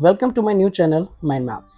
Welcome to my new channel, Mind Maps.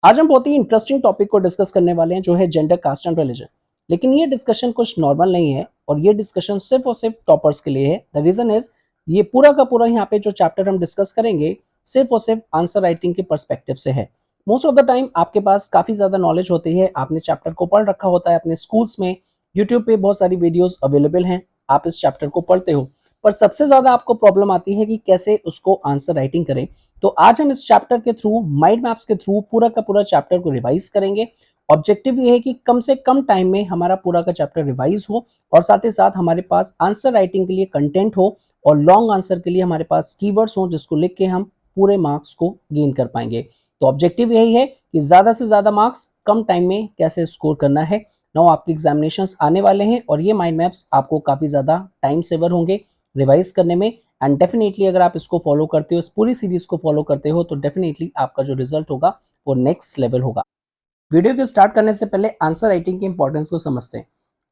आज हम बहुत ही इंटरेस्टिंग टॉपिक को डिस्कस करने वाले हैं जो है जेंडर, कास्ट एंड रिलीजन। लेकिन ये डिस्कशन कुछ नॉर्मल नहीं है और ये डिस्कशन सिर्फ और सिर्फ टॉपर्स के लिए है। द रीजन इज ये पूरा का पूरा यहाँ पे जो चैप्टर हम डिस्कस करेंगे सिर्फ और सिर्फ आंसर राइटिंग के पर्सपेक्टिव से है। मोस्ट ऑफ द टाइम आपके पास काफी ज्यादा नॉलेज होती है, आपने चैप्टर को पढ़ रखा होता है अपने स्कूल्स में, यूट्यूब पे बहुत सारी वीडियोस अवेलेबल हैं, आप इस चैप्टर को पढ़ते हो, पर सबसे ज्यादा आपको प्रॉब्लम आती है कि कैसे उसको आंसर राइटिंग करें। तो आज हम इस चैप्टर के थ्रू, माइंड मैप्स के थ्रू पूरा का पूरा चैप्टर को रिवाइज करेंगे। ऑब्जेक्टिव ये है कि कम से कम टाइम में हमारा पूरा का चैप्टर रिवाइज हो और साथ ही साथ हमारे पास आंसर राइटिंग के लिए कंटेंट हो और लॉन्ग आंसर के लिए हमारे पास कीवर्ड्स हो जिसको लिख के हम पूरे मार्क्स को गेन कर पाएंगे। तो ऑब्जेक्टिव यही है कि ज्यादा से ज्यादा मार्क्स कम टाइम में कैसे स्कोर करना है। नाउ आपके एग्जामिनेशंस आने वाले हैं और ये माइंड मैप्स आपको काफी ज्यादा टाइम सेवर होंगे रिवाइज करने में। एंड डेफिनेटली अगर आप इसको फॉलो करते हो, इस पूरी सीरीज को फॉलो करते हो, तो डेफिनेटली आपका जो रिजल्ट होगा वो नेक्स्ट लेवल होगा। वीडियो को स्टार्ट करने से पहले आंसर राइटिंग की इंपॉर्टेंस को समझते हैं।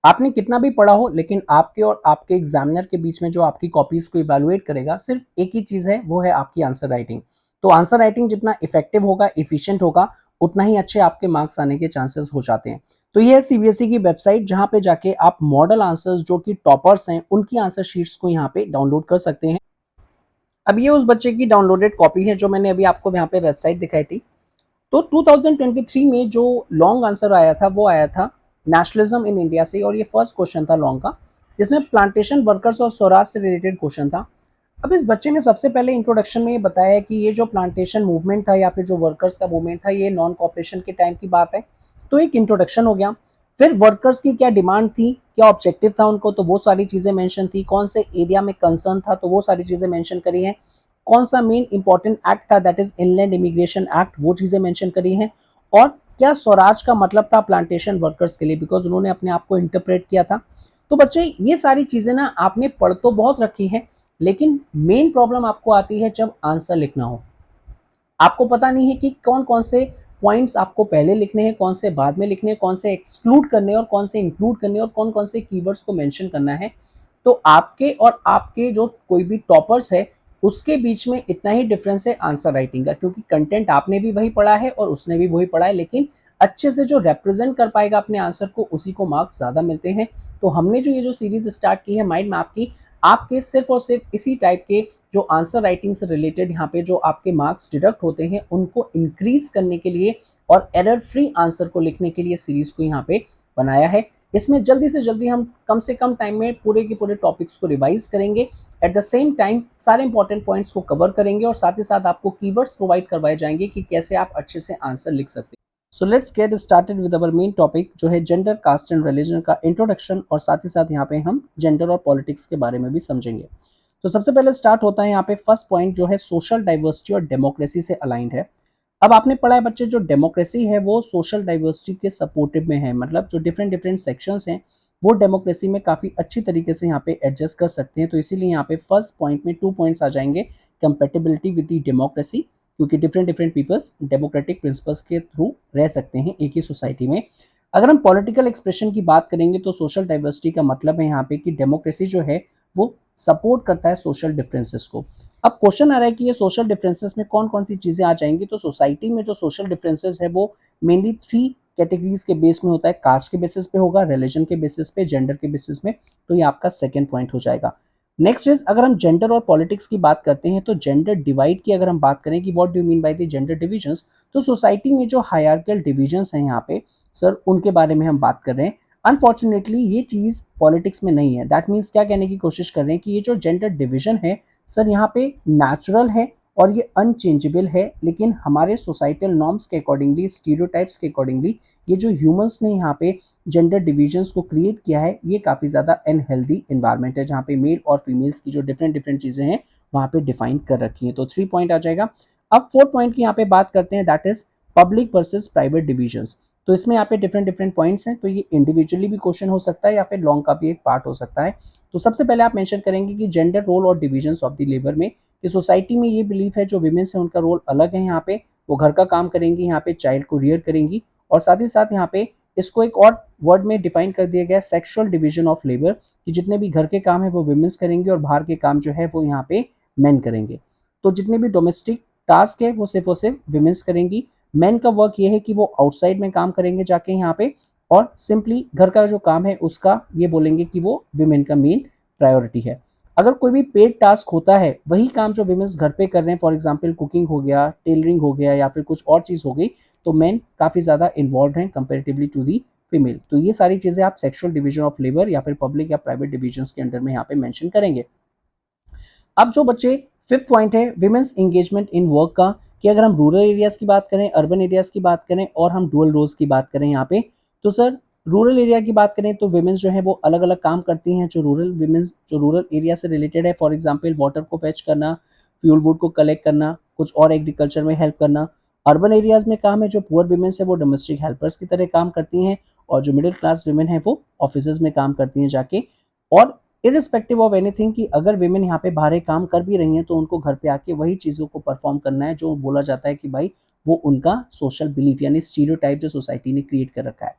आपने कितना भी पढ़ा हो, लेकिन आपके और आपके एग्जामिनर के बीच में जो आपकी कॉपीज को इवैल्यूएट करेगा सिर्फ एक ही चीज है, वो है आपकी आंसर राइटिंग। तो आंसर राइटिंग जितना इफेक्टिव होगा, इफिशिएंट होगा, उतना ही अच्छे आपके मार्क्स आने के चांसेस हो जाते हैं। तो ये है सीबीएसई की वेबसाइट जहां पे जाके आप मॉडल आंसर्स जो कि टॉपर्स हैं उनकी आंसर शीट्स को यहाँ पे डाउनलोड कर सकते हैं। अब ये उस बच्चे की डाउनलोडेड कॉपी है जो मैंने अभी आपको यहाँ पे वेबसाइट दिखाई थी। तो 2023 में जो लॉन्ग आंसर आया था वो आया था नेशनलिज्म इन इंडिया से, और ये फर्स्ट क्वेश्चन था लॉन्ग का, जिसमें प्लांटेशन वर्कर्स और स्वराज से रिलेटेड क्वेश्चन था। अब इस बच्चे ने सबसे पहले इंट्रोडक्शन में ये बताया कि ये जो प्लांटेशन मूवमेंट था या फिर जो वर्कर्स का मूवमेंट था ये नॉन कॉपरेशन के टाइम की बात है। तो एक इंट्रोडक्शन हो गया। फिर वर्कर्स की क्या डिमांड थी, क्या ऑब्जेक्टिव था उनको, तो वो सारी चीजें मेंशन थी। कौन से एरिया में कंसर्न था, तो वो सारी चीजें मेंशन करी हैं। कौन सा मेन इंपॉर्टेंट एक्ट था, that is inland immigration act, वो चीजें मेंशन करी हैं। और क्या स्वराज का मतलब था प्लांटेशन वर्कर्स के लिए, बिकॉज उन्होंने अपने आप को इंटरप्रेट किया था। तो बच्चे ये सारी चीजें ना आपने पढ़ तो बहुत रखी है, लेकिन मेन प्रॉब्लम आपको आती है जब आंसर लिखना हो। आपको पता नहीं है कि कौन कौन से पॉइंट्स आपको पहले लिखने हैं, कौन से बाद में लिखने हैं, कौन से एक्सक्लूड करने हैं और कौन से इंक्लूड करने हैं और कौन कौन से कीवर्ड्स को मेंशन करना है। तो आपके और आपके जो कोई भी टॉपर्स है उसके बीच में इतना ही डिफरेंस है आंसर राइटिंग का, क्योंकि कंटेंट आपने भी वही पढ़ा है और उसने भी वही पढ़ा है, लेकिन अच्छे से जो रिप्रेजेंट कर पाएगा अपने आंसर को उसी को मार्क्स ज्यादा मिलते हैं। तो हमने जो ये जो सीरीज स्टार्ट की है माइंड मैप की, आपके सिर्फ और सिर्फ इसी टाइप के जो आंसर राइटिंग से रिलेटेड यहाँ पे जो आपके मार्क्स डिडक्ट होते हैं उनको इंक्रीज करने के लिए और एरर फ्री आंसर को लिखने के लिए सीरीज को यहाँ पे बनाया है। इसमें जल्दी से जल्दी हम कम से कम टाइम में पूरे के पूरे टॉपिक्स को रिवाइज करेंगे, एट द सेम टाइम सारे इंपॉर्टेंट पॉइंट्स को कवर करेंगे और साथ ही साथ आपको कीवर्ड्स प्रोवाइड करवाए जाएंगे कि कैसे आप अच्छे से आंसर लिख सकते हैं। So let's get started with our main topic जो है जेंडर, कास्ट एंड रिलीजन का इंट्रोडक्शन, और साथ ही साथ यहाँ पे हम जेंडर और पॉलिटिक्स के बारे में भी समझेंगे। तो सबसे पहले स्टार्ट होता है यहाँ पे फर्स्ट पॉइंट जो है सोशल डाइवर्सिटी और डेमोक्रेसी से अलाइंड है। अब आपने पढ़ा है बच्चे, जो डेमोक्रेसी है वो सोशल डाइवर्सिटी के सपोर्टिव में है, मतलब जो डिफरेंट डिफरेंट सेक्शंस हैं वो डेमोक्रेसी में काफी अच्छी तरीके से यहाँ पे एडजस्ट कर सकते हैं। तो इसीलिए यहाँ पे फर्स्ट पॉइंट में 2 पॉइंट्स आ जाएंगे, कंपेटेबिलिटी विद द डेमोक्रेसी, क्योंकि different different peoples democratic principles के थ्रू रह सकते हैं एक ही सोसाइटी में। अगर हम पॉलिटिकल एक्सप्रेशन की बात करेंगे तो सोशल डाइवर्सिटी का मतलब है यहाँ पे कि डेमोक्रेसी जो है वो सपोर्ट करता है सोशल डिफरेंसेस को। अब क्वेश्चन आ रहा है कि ये सोशल डिफरेंसेस में कौन कौन सी चीजें आ जाएंगी। तो सोसाइटी में जो सोशल डिफरेंसेस है वो मेनली 3 कैटेगरीज के बेस में होता है, कास्ट के बेसिस पे होगा, रिलीजन के बेसिस पे, जेंडर के बेसिस में। तो ये आपका सेकंड पॉइंट हो जाएगा। नेक्स्ट इज, अगर हम जेंडर और पॉलिटिक्स की बात करते हैं तो जेंडर डिवाइड की अगर हम बात करें कि what do you mean by the gender divisions, तो सोसाइटी में जो हायरार्किकल डिविजन्स हैं यहाँ पे सर उनके बारे में हम बात कर रहे हैं। अनफॉर्चुनेटली ये चीज पॉलिटिक्स में नहीं है। दैट मीन्स क्या कहने की कोशिश कर रहे हैं कि ये जो जेंडर डिवीजन है सर यहाँ पे नेचुरल है और ये अनचेंजेबल है, लेकिन हमारे सोसाइटल नॉर्म्स के अकॉर्डिंगली, स्टीरियोटाइप्स के अकॉर्डिंगली ये जो ह्यूमंस ने यहाँ पे जेंडर डिविजन्स को क्रिएट किया है ये काफी ज्यादा अनहेल्दी एनवायरमेंट है, जहाँ पे मेल और फीमेल्स की जो डिफरेंट डिफरेंट चीजें हैं वहां पे डिफाइन कर रखी है। तो 3 पॉइंट आ जाएगा। अब 4 पॉइंट की यहाँ पे बात करते हैं, that is public versus private divisions. तो इसमें यहाँ पे डिफरेंट डिफरेंट पॉइंट्स हैं, तो ये इंडिविजुअली भी क्वेश्चन हो सकता है या फिर लॉन्ग का भी एक पार्ट हो सकता है। तो सबसे पहले आप मेंशन करेंगे कि जेंडर रोल और डिविजन्स ऑफ द लेबर में, कि सोसाइटी में ये बिलीफ है जो विमेन्स है उनका रोल अलग है, यहाँ पे वो घर का काम करेंगी, यहाँ पे चाइल्ड को रियर करेंगी और साथ ही साथ यहाँ पे इसको एक और वर्ड में डिफाइन कर दिया गया है, सेक्सुअल डिवीजन ऑफ लेबर, कि जितने भी घर के काम है वो विमेंस करेंगे और बाहर के काम जो है वो यहाँ पे मेन करेंगे। तो जितने भी डोमेस्टिक टास्क है वो सिर्फ विमेंस करेंगी। मेन का वर्क ये है कि वो आउटसाइड में काम करेंगे जाके यहाँ पे, और सिंपली घर का जो काम है उसका ये बोलेंगे कि वो विमेन का मेन प्रायोरिटी है। अगर कोई भी पेड टास्क होता है, वही काम जो विमेंस घर पे कर रहे हैं, फॉर एग्जांपल कुकिंग हो गया, टेलरिंग हो गया या फिर कुछ और चीज हो गई, तो मेन काफी ज्यादा इन्वॉल्व हैं कंपेरेटिवली टू दी फीमेल। तो ये सारी चीजें आप सेक्सुअल डिवीजन ऑफ लेबर या फिर पब्लिक या प्राइवेट डिविजन्स के अंडर में यहाँ पे मेंशन करेंगे। अब जो बच्चे फिफ्थ पॉइंट है विमेंस एंगेजमेंट इन वर्क का, कि अगर हम रूरल एरियाज की बात करें, अर्बन एरियाज की बात करें और हम डुअल रोल्स की बात करें यहाँ पे, तो सर रूरल एरिया की बात करें तो विमेंस जो है वो अलग अलग काम करती हैं, जो रूरल विमेंस जो रूरल एरिया से रिलेटेड है, फॉर एग्जाम्पल वाटर को फेच करना, फ्यूल वुड को कलेक्ट करना, कुछ और एग्रीकल्चर में हेल्प करना। अर्बन एरियाज में काम है, जो पुअर विमेंस है वो डोमेस्टिक हेल्पर्स की तरह काम करती हैं, और जो मिडिल क्लास विमेन है वो ऑफिस में काम करती हैं जाके। और इरिस्पेक्टिव ऑफ एनीथिंग, कि अगर विमेन यहाँ पे बाहर काम कर भी रही हैं तो उनको घर पे आके वही चीज़ों को परफॉर्म करना है जो बोला जाता है कि भाई वो उनका सोशल बिलीफ यानी स्टीरियोटाइप जो सोसाइटी ने क्रिएट कर रखा है।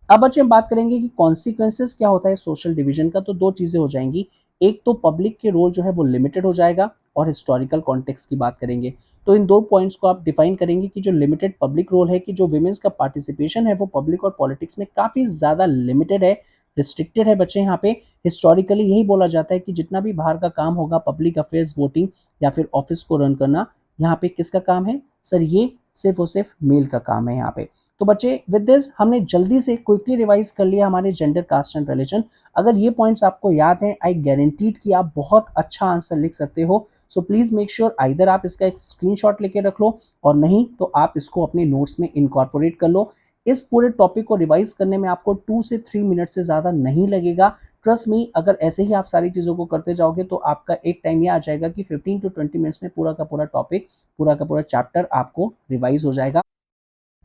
अब बच्चे हम बात करेंगे कि कॉन्सिक्वेंसेस क्या होता है सोशल डिवीजन का, तो दो चीजें हो जाएंगी। एक तो पब्लिक के रोल जो है वो लिमिटेड हो जाएगा, और हिस्टोरिकल कॉन्टेक्स्ट की बात करेंगे। तो इन दो पॉइंट्स को आप डिफाइन करेंगे कि जो लिमिटेड पब्लिक रोल है, कि जो विमेंस का पार्टिसिपेशन है वो पब्लिक और पॉलिटिक्स में काफी ज्यादा लिमिटेड है, रिस्ट्रिक्टेड है बच्चे यहाँ पे। हिस्टोरिकली यही बोला जाता है कि जितना भी बाहर का काम होगा, पब्लिक अफेयर्स, वोटिंग या फिर ऑफिस को रन करना, यहाँ पे किसका काम है सर, ये सिर्फ और सिर्फ मेल का काम है यहाँ पे। तो बच्चे विद दिस हमने जल्दी से क्विकली रिवाइज कर लिया हमारे जेंडर, कास्ट एंड रिलीजन। अगर ये पॉइंट्स आपको याद हैं, आई गारंटीड कि आप बहुत अच्छा आंसर लिख सकते हो। So please make sure either आप इसका एक स्क्रीनशॉट लेके रख लो, और नहीं तो आप इसको अपने नोट्स में इनकॉर्पोरेट कर लो। इस पूरे टॉपिक को रिवाइज करने में आपको 2 से 3 मिनट से ज्यादा नहीं लगेगा। ट्रस्ट मी, अगर ऐसे ही आप सारी चीजों को करते जाओगे तो आपका एक टाइम ये आ जाएगा कि 15 टू 20 मिनट्स में पूरा का पूरा टॉपिक, पूरा का पूरा चैप्टर आपको रिवाइज हो जाएगा।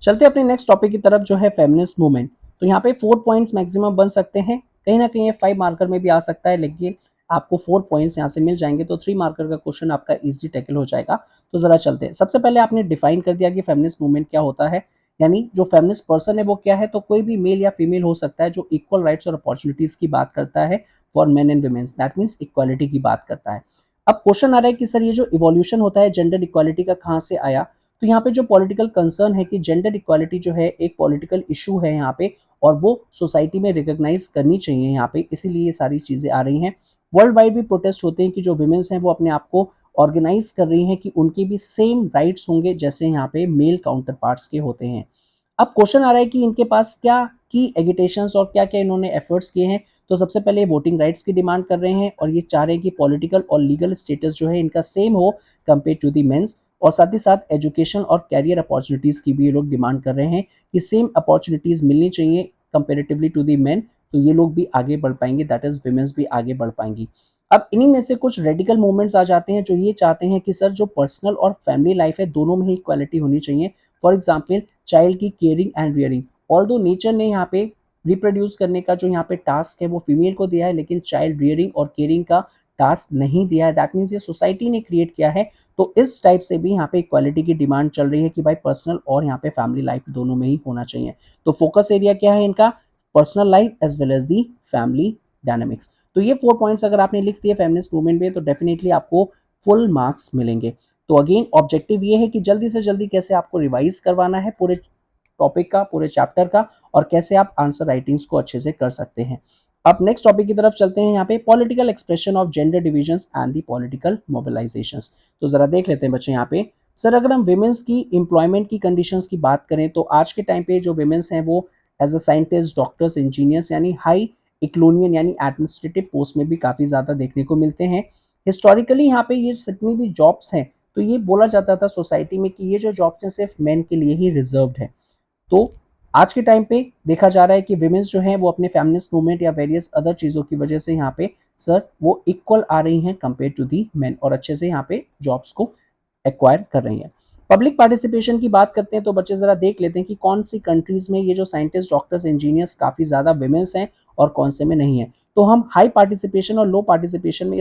चलते अपने नेक्स्ट टॉपिक की तरफ, जो है फेमिनिस्ट मूवमेंट। तो यहाँ पे 4 पॉइंट्स मैक्सिमम बन सकते हैं, कहीं ना कहीं ये 5 मार्कर में भी आ सकता है, लेकिन आपको 4 पॉइंट्स यहाँ से मिल जाएंगे, तो 3 मार्कर का क्वेश्चन आपका इजी टैकल हो जाएगा। तो जरा चलते हैं। सबसे पहले आपने डिफाइन कर दिया कि फेमिनिस्ट मूवमेंट क्या होता है, यानी जो फेमिनिस्ट पर्सन है वो क्या है, तो कोई भी मेल या फीमेल हो सकता है जो इक्वल राइट्स और अपॉर्चुनिटीज की बात करता है for men and womens, that means equality की बात करता है। अब क्वेश्चन आ रहा है कि सर ये जो इवोल्यूशन होता है जेंडर इक्वालिटी का कहाँ से आया, तो यहाँ पे जो पॉलिटिकल कंसर्न है कि जेंडर इक्वालिटी जो है एक पॉलिटिकल इशू है यहाँ पे, और वो सोसाइटी में रिकॉग्नाइज करनी चाहिए यहाँ पे, इसीलिए ये सारी चीजें आ रही हैं। वर्ल्ड वाइड भी प्रोटेस्ट होते हैं कि जो विमेन्स हैं वो अपने आप को ऑर्गेनाइज कर रही हैं कि उनके भी सेम राइट्स होंगे जैसे यहाँ पे मेल काउंटर पार्ट्स के होते हैं। अब क्वेश्चन आ रहा है कि इनके पास क्या की एगिटेशंस और क्या क्या इन्होंने एफर्ट्स किए हैं। तो सबसे पहले वोटिंग राइट्स की डिमांड कर रहे हैं, और ये चाह रहे हैं कि पॉलिटिकल और लीगल स्टेटस जो है इनका सेम हो कंपेयर टू दी मेंस, और साथ ही साथ एजुकेशन और कैरियर अपॉर्चुनिटीज की भी ये लोग डिमांड कर रहे हैं कि सेम अपॉर्चुनिटीज मिलनी चाहिए कंपेरेटिवली टू दी मेन, तो ये लोग भी आगे बढ़ पाएंगे, दैट इज विमेंस भी आगे बढ़ पाएंगी। अब इन्हीं में से कुछ रेडिकल मूवमेंट्स आ जाते हैं जो ये चाहते हैं कि सर जो पर्सनल और फैमिली लाइफ है दोनों में ही इक्वालिटी होनी चाहिए। फॉर एग्जाम्पल चाइल्ड की caring and rearing, although nature ने यहाँ पे रिप्रोड्यूस करने का जो यहाँ पे टास्क है वो फीमेल को दिया है, लेकिन चाइल्ड रियरिंग और केयरिंग का टास्क नहीं दिया है, दैट मीन्स ये सोसाइटी ने क्रिएट किया है। तो इस टाइप से भी यहाँ पे इक्वालिटी की डिमांड चल रही है कि भाई पर्सनल और यहाँ पे फैमिली लाइफ दोनों में ही होना चाहिए। तो फोकस एरिया क्या है इनका, personal life as well as the family dynamics. तो ये 4 पॉइंट्स अगर आपने लिख दिए फेमिनिस्ट मूवमेंट में तो डेफिनेटली आपको फुल मार्क्स मिलेंगे। तो अगेन ऑब्जेक्टिव ये है कि जल्दी से जल्दी कैसे आपको रिवाइज करवाना है पूरे टॉपिक का, पूरे चैप्टर का, और कैसे आप आंसर राइटिंग्स को अच्छे से कर सकते हैं। अब नेक्स्ट टॉपिक की तरफ चलते हैं, यहाँ पे political expression of gender divisions and the political mobilisations. तो जरा देख लेते हैं बच्चे यहाँ पे। सर अगर हम विमेंस की एम्प्लॉयमेंट की कंडीशंस की बात करें तो आज के टाइम पे जो विमेंस हैं वो as a scientist, doctors, engineers यानी हाई इक्लोनियन यानी एडमिनिस्ट्रेटिव पोस्ट में भी काफी ज्यादा देखने को मिलते हैं। हिस्टोरिकली यहाँ पे ये जितनी भी जॉब्स हैं तो ये बोला जाता था सोसाइटी में कि ये जो जॉब्स हैं सिर्फ मेन के लिए ही रिजर्व्ड है। तो आज के टाइम पे देखा जा रहा है कि विमेंस जो हैं वो अपने फेमिनिस्ट मूवमेंट या वेरियस अदर चीजों की वजह से यहाँ पे सर वो इक्वल आ रही हैं कंपेयर टू दी मेन, और अच्छे से यहाँ पे जॉब्स को एक्वायर कर रही हैं। पब्लिक पार्टिसिपेशन की बात करते हैं तो बच्चे जरा देख लेते हैं कि कौन सी कंट्रीज में ये जो साइंटिस्ट, डॉक्टर्स, इंजीनियर्स काफी ज्यादा विमेंस हैं और कौन से में नहीं है। तो हम हाई पार्टिसिपेशन और लो पार्टिसिपेशन में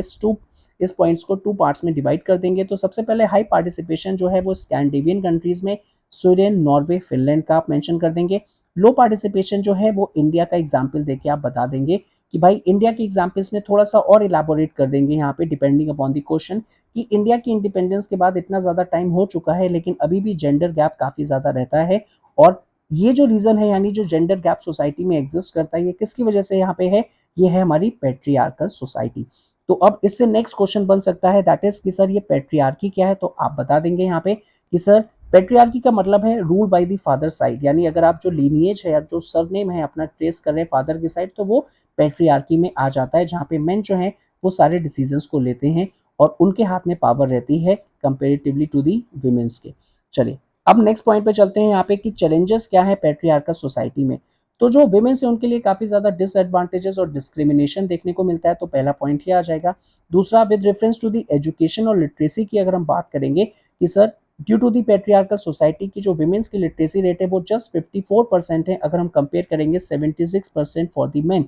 इस पॉइंट्स को 2 पार्ट्स में डिवाइड कर देंगे। तो सबसे पहले हाई पार्टिसिपेशन जो है वो स्कैंडिनेवियन कंट्रीज में स्वीडन, नॉर्वे, फिनलैंड का आप मेंशन कर देंगे। लो पार्टिसिपेशन जो है वो इंडिया का एग्जाम्पल देके आप बता देंगे कि भाई इंडिया के एग्जाम्पल्स में थोड़ा सा और इलाबोरेट कर देंगे यहाँ पे डिपेंडिंग अपॉन द क्वेश्चन कि इंडिया की इंडिपेंडेंस के बाद इतना ज़्यादा टाइम हो चुका है लेकिन अभी भी जेंडर गैप काफ़ी ज़्यादा रहता है। और ये जो रीज़न है यानी जो जेंडर गैप सोसाइटी में एग्जिस्ट करता है ये किसकी वजह से यहाँ पे है, ये है हमारी पैट्रियार्कल सोसाइटी। तो अब इससे नेक्स्ट क्वेश्चन बन सकता है दैट इज कि सर ये पैट्रियार्की क्या है, तो आप बता देंगे यहाँ पे कि सर पैट्रियार्की का मतलब है rule by the father side, यानी अगर आप जो लीनिएज है या जो सरनेम है अपना ट्रेस कर रहे हैं फादर की साइड तो वो पैट्रियार्की में आ जाता है, जहाँ पे मेन जो है वो सारे डिसीजंस को लेते हैं और उनके हाथ में पावर रहती है कंपेरेटिवली टू दी विमेंस के। चलिए अब नेक्स्ट पॉइंट पे चलते हैं यहाँ पे कि चैलेंजेस क्या है पैट्रियार्कल सोसाइटी में। तो जो विमेन्स है उनके लिए काफी ज्यादा डिसएडवांटेजेस और डिस्क्रिमिनेशन देखने को मिलता है, तो पहला पॉइंट ये आ जाएगा। दूसरा, with reference to the education और लिटरेसी की अगर हम बात करेंगे कि sir due to the patriarchal society की जो विमेन्स की लिटरेसी रेट है वो जस्ट 54% है, अगर हम कंपेयर करेंगे 76% for the main.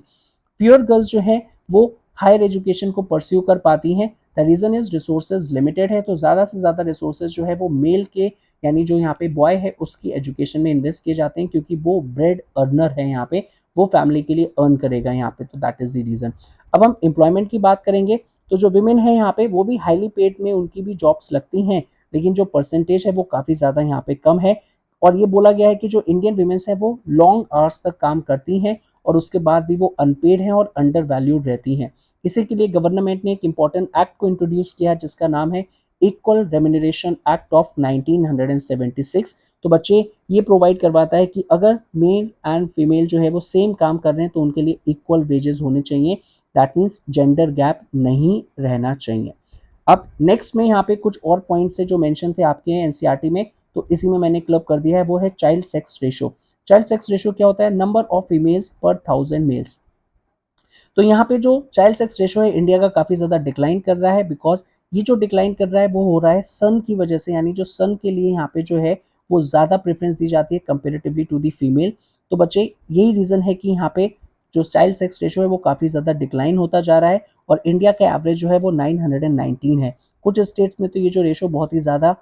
Pure girls जो है वो हायर एजुकेशन को परस्यू कर पाती हैं। The reason is resources limited है, तो ज़्यादा से ज़्यादा रिसोर्सेज जो है वो मेल के यानी जो यहाँ पे बॉय है उसकी एजुकेशन में इन्वेस्ट किए जाते हैं क्योंकि वो ब्रेड अर्नर है, यहाँ पे वो फैमिली के लिए अर्न करेगा यहाँ पे, तो दैट इज द रीजन। अब हम एम्प्लॉयमेंट की बात करेंगे तो जो विमेन है यहाँ पे वो भी हाईली पेड में उनकी भी जॉब्स लगती हैं, लेकिन जो परसेंटेज है वो काफ़ी ज़्यादा यहाँ पे कम है। और ये बोला गया है कि जो इंडियन विमेन्स है वो लॉन्ग आवर्स तक काम करती हैं और उसके बाद भी वो अनपेड हैं और अंडर वैल्यूड रहती हैं। इसी के लिए गवर्नमेंट ने एक इंपॉर्टेंट एक्ट को इंट्रोड्यूस किया जिसका नाम है इक्वल रेम्यूनरेशन एक्ट ऑफ 1976। तो बच्चे ये प्रोवाइड करवाता है कि अगर मेल एंड फीमेल जो है वो सेम काम कर रहे हैं तो उनके लिए इक्वल वेजेस होने चाहिए, दैट मीन्स जेंडर गैप नहीं रहना चाहिए। अब नेक्स्ट में यहाँ पे कुछ और पॉइंट्स है जो मेंशन थे आपके एनसीईआरटी में, तो इसी में मैंने क्लब कर दिया है, वो है child sex ratio. Child sex ratio क्या होता है, नंबर ऑफ फीमेल्स पर 1000 मेल्स। तो यहाँ पे जो चाइल्ड सेक्स रेशो है इंडिया का काफी ज्यादा डिक्लाइन कर रहा है, बिकॉज ये जो डिक्लाइन कर रहा है वो हो रहा है सन की वजह से, यानी जो सन के लिए यहाँ पे जो है वो ज्यादा प्रेफरेंस दी जाती है कंपेरेटिवली टू दी फीमेल। तो बच्चे यही रीजन है कि यहाँ पे जो चाइल्ड सेक्स रेशो है वो काफी ज्यादा डिक्लाइन होता जा रहा है और इंडिया का एवरेज जो है वो 919 है। कुछ स्टेट्स में तो ये जो रेशो बहुत ही ज्यादा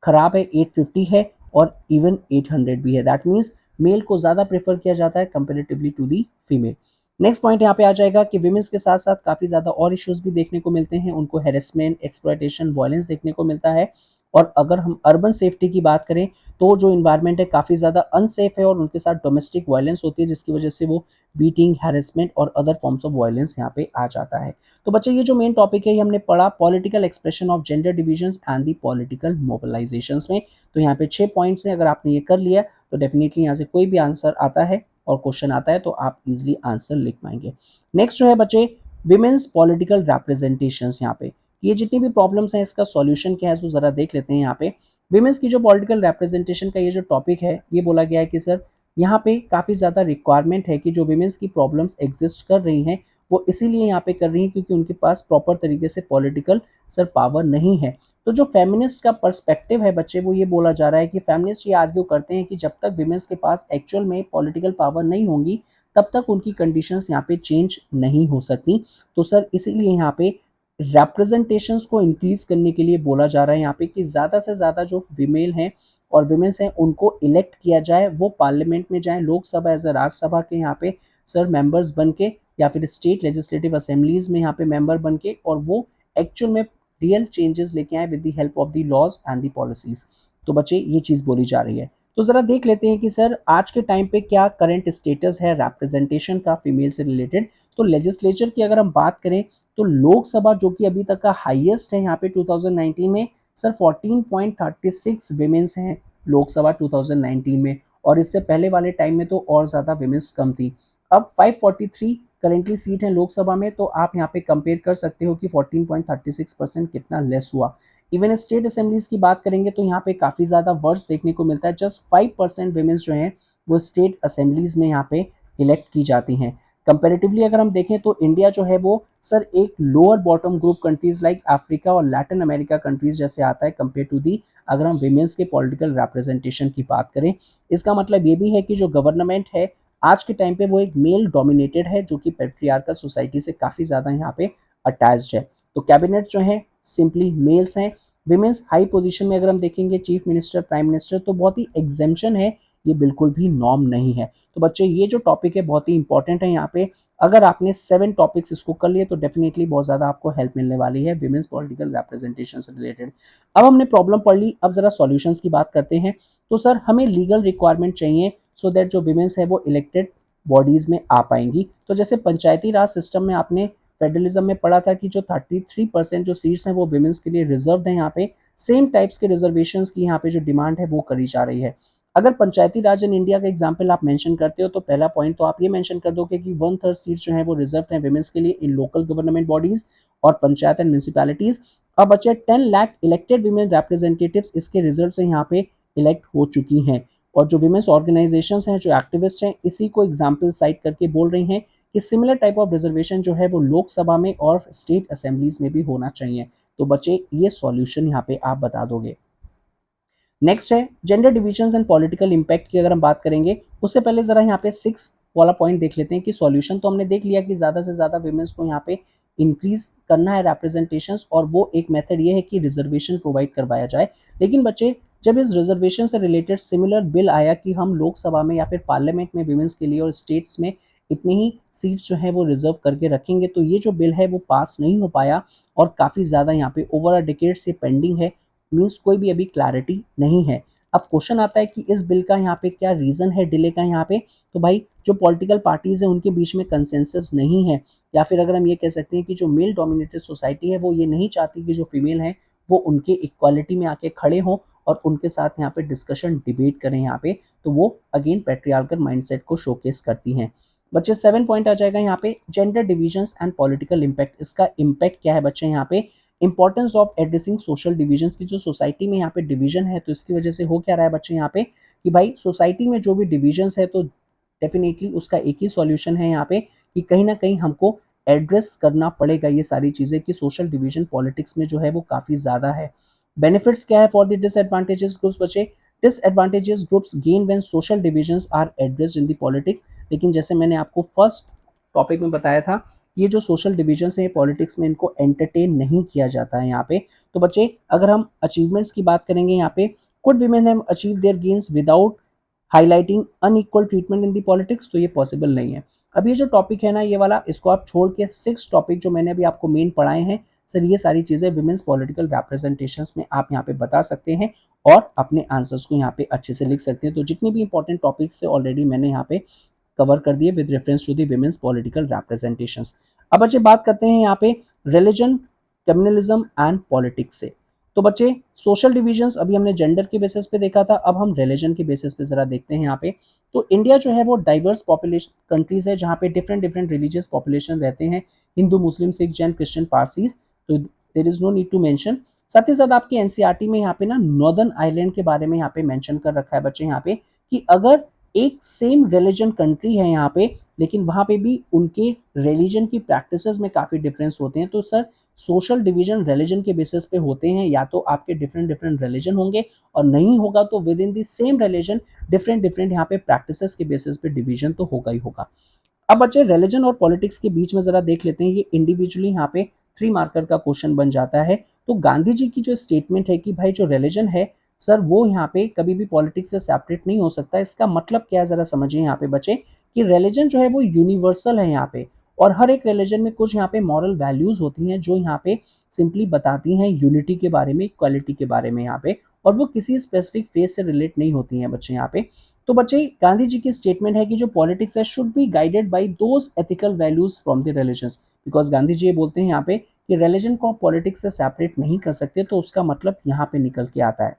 खराब है, 850 है और इवन 800 भी है, दैट मीन्स मेल को ज्यादा प्रेफर किया जाता है comparatively to the female. Next point यहाँ पे आ जाएगा कि विमेंस के साथ साथ काफी ज्यादा और इश्यूज भी देखने को मिलते हैं, उनको हेरेसमेंट, एक्सप्लॉयटेशन, वायलेंस देखने को मिलता है। और अगर हम अर्बन सेफ्टी की बात करें तो जो इन्वायरमेंट है काफी ज्यादा अनसेफ है और उनके साथ डोमेस्टिक वायलेंस होती है जिसकी वजह से वो बीटिंग, हैरेसमेंट और अदर फॉर्म्स ऑफ वायलेंस यहाँ पे आ जाता है। तो बच्चे ये जो मेन टॉपिक है ये हमने पढ़ा political expression of gender divisions and the political mobilisations में। तो यहाँ पे 6 पॉइंट्स हैं, अगर आपने ये कर लिया तो डेफिनेटली यहाँ से कोई भी आंसर आता है और क्वेश्चन आता है तो आप इजीली आंसर लिख पाएंगे। नेक्स्ट जो है बच्चे विमेन्स पॉलिटिकल रिप्रेजेंटेशंस, यहाँ पे ये जितनी भी प्रॉब्लम्स हैं इसका सॉल्यूशन क्या है तो जरा देख लेते हैं। यहाँ पे विमेन्स की जो पॉलिटिकल रिप्रेजेंटेशन का ये जो टॉपिक है ये बोला गया है कि सर यहाँ पे काफ़ी ज़्यादा रिक्वायरमेंट है कि जो विमेन्स की प्रॉब्लम्स एग्जिस्ट कर रही हैं वो इसीलिए यहाँ पे कर रही हैं क्योंकि उनके पास प्रॉपर तरीके से पॉलिटिकल सर पावर नहीं है। तो जो फेमिनिस्ट का पर्सपेक्टिव है बच्चे वो ये बोला जा रहा है कि फेमिनिस्ट ये आर्ग्यू करते हैं कि जब तक विमेन्स के पास एक्चुअल में पॉलिटिकल पावर नहीं होंगी तब तक उनकी कंडीशंस यहाँ पे चेंज नहीं हो सकती। तो सर इसीलिए यहाँ पे रिप्रेजेंटेशंस को इंक्रीज करने के लिए बोला जा रहा है यहाँ पे कि ज़्यादा से ज़्यादा जो फीमेल हैं और विमेन्स हैं उनको इलेक्ट किया जाए, वो पार्लियामेंट में जाए, लोकसभा एज ए राज्यसभा के यहाँ पे सर मेंबर्स बन के या फिर स्टेट लेजिस्लेटिव असेंबलीज में यहाँ पे मेंबर बन के और वो एक्चुअल में रियल चेंजेस लेके आए with the help of the laws and the policies. तो बच्चे ये चीज़ बोली जा रही है। तो ज़रा देख लेते हैं कि सर आज के टाइम पे क्या करंट स्टेटस है रिप्रेजेंटेशन का फीमेल से रिलेटेड। तो लेजिस्लेचर की अगर हम बात करें तो लोकसभा जो कि अभी तक का हाईएस्ट है यहाँ पे 2019 में सर 14.36 विमेन्स हैं लोकसभा 2019 में, और इससे पहले वाले टाइम में तो और ज़्यादा विमेन्स कम थी। अब 543 करेंटली सीट है लोकसभा में, तो आप यहाँ पे कंपेयर कर सकते हो कि 14.36% कितना लेस हुआ। इवन स्टेट असेंबलीज की बात करेंगे तो यहाँ पे काफ़ी ज़्यादा वर्स देखने को मिलता है, जस्ट 5% विमेन्स जो हैं वो स्टेट असेंबलीज में यहाँ पे इलेक्ट की जाती हैं। कंपेरेटिवली अगर हम देखें तो इंडिया जो है वो सर एक lower bottom group countries like Africa और लैटिन अमेरिका कंट्रीज जैसे आता है कंपेयर टू दी अगर हम विमेन्स के पॉलिटिकल रिप्रेजेंटेशन की बात करें। इसका मतलब ये भी है कि जो गवर्नमेंट है आज के टाइम पे वो एक मेल डोमिनेटेड है जो कि पेट्रियार्कल सोसाइटी से काफ़ी ज़्यादा यहाँ पे अटैच्ड है। तो कैबिनेट जो है सिंपली मेल्स हैं। विमेन्स हाई पोजीशन में अगर हम देखेंगे चीफ मिनिस्टर, प्राइम मिनिस्टर, तो बहुत ही एग्जेम्पशन है ये बिल्कुल भी नॉर्म नहीं है। तो बच्चे ये जो टॉपिक है बहुत ही इंपॉर्टेंट है यहाँ पे। अगर आपने 7 टॉपिक्स इसको कर लिए तो डेफिनेटली बहुत ज़्यादा आपको हेल्प मिलने वाली है विमेंस पॉलिटिकल रिप्रेजेंटेशन से रिलेटेड। अब हमने प्रॉब्लम पढ़ ली, अब ज़रा सॉल्यूशंस की बात करते हैं। तो सर हमें लीगल रिक्वायरमेंट चाहिए सो दैट जो विमेंस है वो इलेक्टेड बॉडीज में आ पाएंगी। तो जैसे पंचायती राज सिस्टम में आपने फेडरलिज्म में पढ़ा था कि जो 33% जो सीट्स हैं वो विमेंस के लिए रिजर्व हैं, यहाँ पे सेम टाइप्स के रिजर्वेशन की यहाँ पे जो डिमांड है वो करी जा रही है। अगर पंचायती राज इन इंडिया का एग्जाम्पल आप मेंशन करते हो तो पहला पॉइंट तो आप ये मेंशन कर दोगे कि 1/3 सीट जो है वो रिजर्व है विमेंस के लिए इन लोकल गवर्नमेंट बॉडीज और पंचायत एंड म्यूनिसिपैलिटीज। अब बचे 10 लाख इलेक्टेड विमेन रिप्रेजेंटेटिव्स, इसके रिजल्ट से यहाँ पे इलेक्ट हो चुकी हैं। और जो विमेंस ऑर्गेनाइजेशंस हैं, जो एक्टिविस्ट हैं, इसी को एग्जाम्पल साइट करके बोल रही हैं कि सिमिलर टाइप ऑफ रिजर्वेशन जो है वो लोकसभा में और स्टेट असेंबलीज में भी होना चाहिए। तो बच्चे ये सॉल्यूशन यहाँ पे आप बता दोगे। नेक्स्ट है gender divisions and political impact की अगर हम बात करेंगे, उससे पहले जरा यहाँ पे 6 वाला पॉइंट देख लेते हैं कि सॉल्यूशन तो हमने देख लिया कि ज्यादा से ज्यादा विमेंस को यहाँ पे इंक्रीज करना है रिप्रेजेंटेशन, और वो एक मेथड ये है कि रिजर्वेशन प्रोवाइड करवाया जाए। लेकिन बच्चे जब इस रिजर्वेशन से रिलेटेड सिमिलर बिल आया कि हम लोकसभा में या फिर पार्लियामेंट में विमेंस के लिए और स्टेट्स में इतनी ही सीट्स जो है वो रिजर्व करके रखेंगे, तो ये जो बिल है वो पास नहीं हो पाया और काफी ज्यादा यहाँ पे ओवर अ डिकेड से पेंडिंग है। मीन्स कोई भी अभी क्लैरिटी नहीं है। अब क्वेश्चन आता है कि इस बिल का यहाँ पे क्या रीजन है डिले का यहाँ पे। तो भाई जो पॉलिटिकल पार्टीज है उनके बीच में कंसेंसस नहीं है, या फिर अगर हम ये कह सकते हैं कि जो मेल डोमिनेटेड सोसाइटी है वो ये नहीं चाहती कि जो फीमेल है वो उनके इक्वालिटी में आके खड़े हों और उनके साथ यहाँ पे डिस्कशन डिबेट करें यहाँ पे। तो वो अगेन पैट्रियार्कल माइंडसेट को शोकेस करती हैं। बच्चे 7 पॉइंट आ जाएगा यहाँ पे gender divisions and political impact. इसका इम्पैक्ट क्या है बच्चे यहाँ पे, importance of addressing social divisions की। जो सोसाइटी में यहाँ पे डिवीजन है तो इसकी वजह से हो क्या रहा है बच्चे यहाँ पे कि भाई सोसाइटी में जो भी डिविजन्स है तो डेफिनेटली उसका एक ही सॉल्यूशन है यहाँ पे कि कहीं ना कहीं हमको एड्रेस करना पड़ेगा ये सारी चीजें कि सोशल डिवीजन पॉलिटिक्स में जो है वो काफी ज्यादा है। बेनिफिट्स क्या है फॉर द डिसएडवांटेजेस ग्रुप्स बच्चे, disadvantages groups gain when social divisions are addressed in the politics. लेकिन जैसे मैंने आपको फर्स्ट टॉपिक में बताया था, ये जो सोशल डिविजन्स हैं पॉलिटिक्स में इनको एंटरटेन नहीं किया जाता है यहाँ पे। तो बच्चे अगर हम अचीवमेंट्स की बात करेंगे यहाँ पे, could women have achieve their gains without highlighting unequal treatment in the politics, तो ये पॉसिबल नहीं है। अब ये जो टॉपिक है ना ये वाला, इसको आप छोड़ के 6 टॉपिक जो मैंने अभी आपको मेन पढ़ाए हैं सर, ये सारी चीजें विमेंस पॉलिटिकल रिप्रेजेंटेशन में आप यहाँ पे बता सकते हैं और अपने आंसर्स को यहाँ पे अच्छे से लिख सकते हैं। तो जितनी भी इंपॉर्टेंट टॉपिक्स थे ऑलरेडी मैंने यहाँ पे कवर कर दिए with reference to the womens political representations. अब बच्चे बात करते हैं यहाँ पे रिलीजन, कम्युनलिज्म एंड पॉलिटिक्स से। तो बच्चे सोशल डिविजन्स अभी हमने जेंडर के बेसिस पे देखा था, अब हम रिलीजन के बेसिस पे जरा देखते हैं यहाँ पे। तो इंडिया जो है वो डाइवर्स पॉपुलेशन कंट्रीज है जहाँ पे डिफरेंट डिफरेंट रिलीजियस पॉपुलेशन रहते हैं, हिंदू, मुस्लिम, सिख, जैन, क्रिश्चियन, पारसीज। तो there is no need to mention. साथ ही साथ आपके एनसीईआरटी में यहाँ पे ना नॉर्दर्न आइलैंड के बारे में यहाँ पे मेंशन कर रखा है बच्चे यहाँ पे कि अगर एक सेम रिलीजन कंट्री है यहाँ पे लेकिन वहां पे भी उनके रिलीजन की प्रैक्टिसेस में काफी डिफरेंस होते हैं। तो सर सोशल डिवीजन रिलीजन के बेसिस पे होते हैं, या तो आपके डिफरेंट डिफरेंट रिलीजन होंगे और नहीं होगा तो with in the same religion different different यहाँ पे प्रैक्टिसेस के बेसिस पे डिवीजन तो होगा ही होगा। अब बच्चे रिलीजन और पॉलिटिक्स के बीच में जरा देख लेते हैं, ये इंडिविजुअली यहाँ पे 3 मार्कर का क्वेश्चन बन जाता है। तो गांधी जी की जो स्टेटमेंट है कि भाई जो रिलीजन है सर वो यहाँ पे कभी भी पॉलिटिक्स से सेपरेट नहीं हो सकता, इसका मतलब क्या है जरा समझिए यहाँ पे बच्चे कि रिलीजन जो है वो यूनिवर्सल है यहाँ पे, और हर एक रिलीजन में कुछ यहाँ पे मॉरल वैल्यूज होती हैं जो यहाँ पे सिंपली बताती हैं यूनिटी के बारे में, इक्वालिटी के बारे में यहाँ पे, और वो किसी स्पेसिफिक फेज से रिलेट नहीं होती हैं बच्चे यहाँ पे। तो बच्चे गांधी जी की स्टेटमेंट है कि जो पॉलिटिक्स है should be guided by those ethical values from the religions. Because Gandhi ji ये बोलते हैं यहाँ पे कि रिलीजन को पॉलिटिक्स से सेपरेट नहीं कर सकते, तो उसका मतलब यहाँ पे निकल के आता है।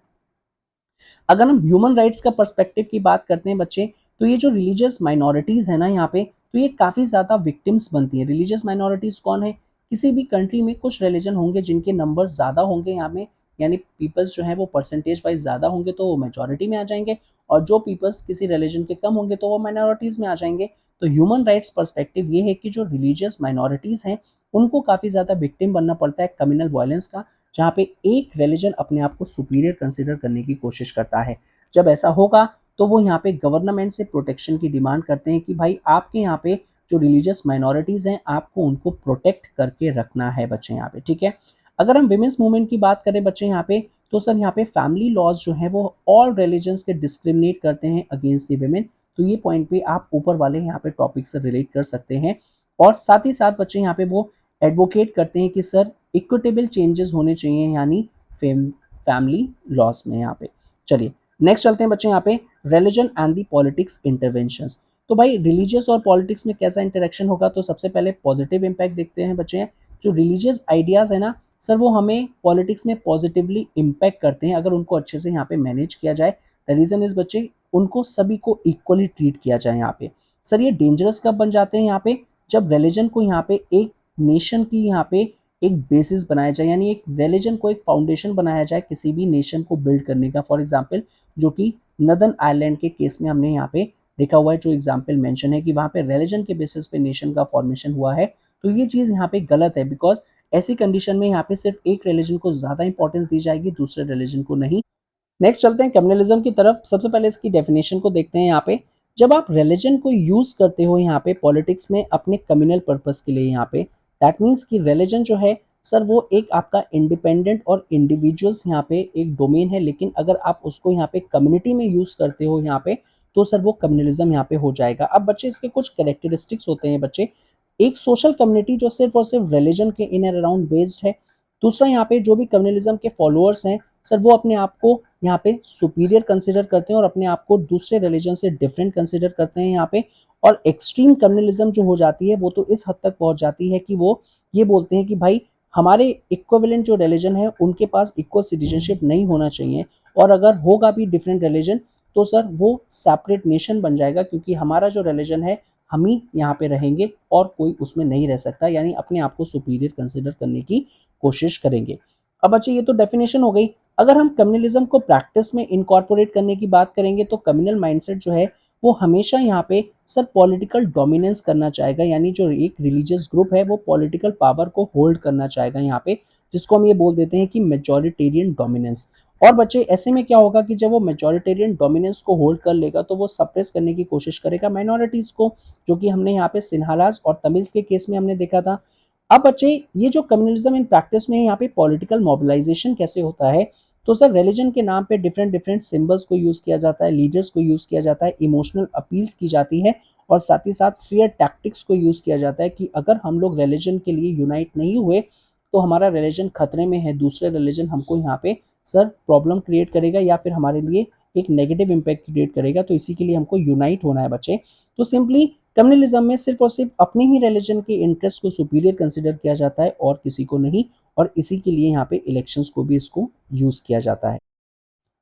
अगर हम ह्यूमन राइट्स का पर्सपेक्टिव की बात करते हैं बच्चे, तो ये जो रिलीजियस माइनॉरिटीज है ना यहाँ पे, तो ये काफी ज्यादा विक्टिम्स बनती है। रिलीजियस माइनॉरिटीज कौन है, किसी भी कंट्री में कुछ रिलीजन होंगे जिनके नंबर्स ज्यादा होंगे यहाँ में, यानी पीपल्स जो है वो परसेंटेज वाइज ज्यादा होंगे तो वो मेजोरिटी में आ जाएंगे, और जो पीपल्स किसी रिलीजन के कम होंगे तो वो माइनॉरिटीज में आ जाएंगे। तो ह्यूमन राइट्स पर्सपेक्टिव ये है कि जो रिलीजियस माइनॉरिटीज हैं उनको काफी ज्यादा विक्टिम बनना पड़ता है कम्युनल वायलेंस का, जहाँ पे एक रिलीजन अपने आप को सुपीरियर कंसिडर करने की कोशिश करता है। जब ऐसा होगा तो वो यहाँ पे गवर्नमेंट से प्रोटेक्शन की डिमांड करते हैं कि भाई आपके यहाँ पे जो रिलीजियस माइनॉरिटीज हैं आपको उनको प्रोटेक्ट करके रखना है बच्चे यहाँ पे, ठीक है। अगर हम विमेंस मूवमेंट की बात करें बच्चे यहाँ पे, तो सर यहाँ पे फैमिली लॉज जो हैं वो ऑल रिलीजन्स के डिस्क्रिमिनेट करते हैं अगेंस्ट द वुमेन। तो ये पॉइंट पे आप ऊपर वाले यहाँ पे टॉपिक से रिलेट कर सकते हैं। और साथ ही साथ बच्चे यहाँ पे वो एडवोकेट करते हैं कि सर इक्विटेबल चेंजेस होने चाहिए, यानी फैमिली लॉस में यहाँ पे। चलिए नेक्स्ट चलते हैं बच्चे यहाँ पे, religion and the politics interventions. तो भाई रिलीजियस और पॉलिटिक्स में कैसा इंटरेक्शन होगा, तो सबसे पहले पॉजिटिव इम्पैक्ट देखते हैं बच्चे। जो रिलीजियस आइडियाज है ना सर, वो हमें पॉलिटिक्स में पॉजिटिवली इम्पैक्ट करते हैं अगर उनको अच्छे से यहाँ पे मैनेज किया जाए। द रीजन इज बच्चे, उनको सभी को इक्वली ट्रीट किया जाए यहाँ पे। सर ये डेंजरस कब बन जाते हैं यहाँ पे, जब रिलीजन को यहाँ पे एक नेशन की यहाँ पे एक बेसिस बनाया जाए, यानी एक रिलीजन को एक फाउंडेशन बनाया जाए किसी भी नेशन को बिल्ड करने का। फॉर एग्जाम्पल जो कि नदर्न आयरलैंड के केस में हमने यहाँ पे देखा हुआ है, जो एग्जाम्पल मेंशन है कि वहाँ पे रिलीजन के बेसिस पे नेशन का फॉर्मेशन हुआ है। तो ये चीज़ यहाँ पे गलत है, बिकॉज ऐसी कंडीशन में यहाँ पे सिर्फ एक रिलीजन को ज़्यादा इंपॉर्टेंस दी जाएगी, दूसरे रिलीजन को नहीं। नेक्स्ट चलते हैं कम्युनलिज्म की तरफ। सबसे पहले इसकी डेफिनेशन को देखते हैं यहाँ पे। जब आप रिलीजन को यूज करते हो यहाँ पे पॉलिटिक्स में अपने कम्युनल पर्पस के लिए, यहाँ पे दैट मीन्स कि रिलीजन जो है सर वो एक आपका इंडिपेंडेंट और इंडिविजुअल्स यहाँ पे एक डोमेन है, लेकिन अगर आप उसको यहाँ पे कम्युनिटी में यूज करते हो यहाँ पे, तो सर वो कम्युनलिज्म यहाँ पे हो जाएगा। अब बच्चे इसके कुछ कैरेक्टरिस्टिक्स होते हैं बच्चे। एक सोशल कम्युनिटी जो सिर्फ और सिर्फ रिलीजन के इन एंड अराउंड बेस्ड है। दूसरा यहाँ पे जो भी कम्युनलिज्म के फॉलोअर्स हैं सर, वो अपने आप को यहाँ पे सुपीरियर कंसिडर करते हैं और अपने आप को दूसरे रिलीजन से डिफरेंट कंसिडर करते हैं यहाँ पे। और एक्सट्रीम कम्युनलिज्म जो हो जाती है वो तो इस हद तक पहुंच जाती है कि वो ये बोलते हैं कि भाई हमारे इक्विवेलेंट जो रिलीजन है उनके पास इक्वल सिटीजनशिप नहीं होना चाहिए, और अगर होगा भी डिफरेंट रिलीजन तो सर वो सेपरेट नेशन बन जाएगा, क्योंकि हमारा जो रिलीजन है हम ही यहाँ पे रहेंगे और कोई उसमें नहीं रह सकता, यानी अपने आप को सुपीरियर कंसिडर करने की कोशिश करेंगे। अब अच्छा ये तो डेफिनेशन हो गई। अगर हम कम्युनलिज्म को प्रैक्टिस में इनकॉर्पोरेट करने की बात करेंगे तो कम्युनल माइंडसेट जो है वो हमेशा यहाँ पे सर पॉलिटिकल डोमिनेंस करना चाहेगा, यानी जो एक रिलीजियस ग्रुप है वो पॉलिटिकल पावर को होल्ड करना चाहेगा यहाँ पे, जिसको हम ये बोल देते हैं कि मेजॉरिटेरियन डोमिनेंस। और बच्चे ऐसे में क्या होगा कि जब वो मेजॉरिटेरियन डोमिनेंस को होल्ड कर लेगा तो वो सप्रेस करने की कोशिश करेगा माइनॉरिटीज को, जो कि हमने यहाँ पे सिन्हालास और तमिल्स के केस में हमने देखा था। अब बच्चे ये जो कम्युनलिज्म इन प्रैक्टिस में यहाँ पे पॉलिटिकल मोबिलाइजेशन कैसे होता है, तो सर रिलीजन के नाम पे डिफरेंट डिफरेंट सिंबल्स को यूज किया जाता है, लीडर्स को यूज किया जाता है, इमोशनल अपील्स की जाती है, और साथ ही साथ फियर टैक्टिक्स को यूज किया जाता है कि अगर हम लोग रिलीजन के लिए यूनाइट नहीं हुए तो हमारा रिलीजन खतरे में है, दूसरे रिलीजन हमको यहाँ पे सर प्रॉब्लम क्रिएट करेगा या फिर हमारे लिए एक नेगेटिव इम्पैक्ट क्रिएट करेगा, तो इसी के लिए हमको यूनाइट होना है बच्चे। तो सिंपली कम्युनलिज्म में सिर्फ और सिर्फ अपने ही रिलीजन के इंटरेस्ट को सुपीरियर कंसिडर किया जाता है और किसी को नहीं, और इसी के लिए यहाँ पे इलेक्शंस को भी इसको यूज किया जाता है।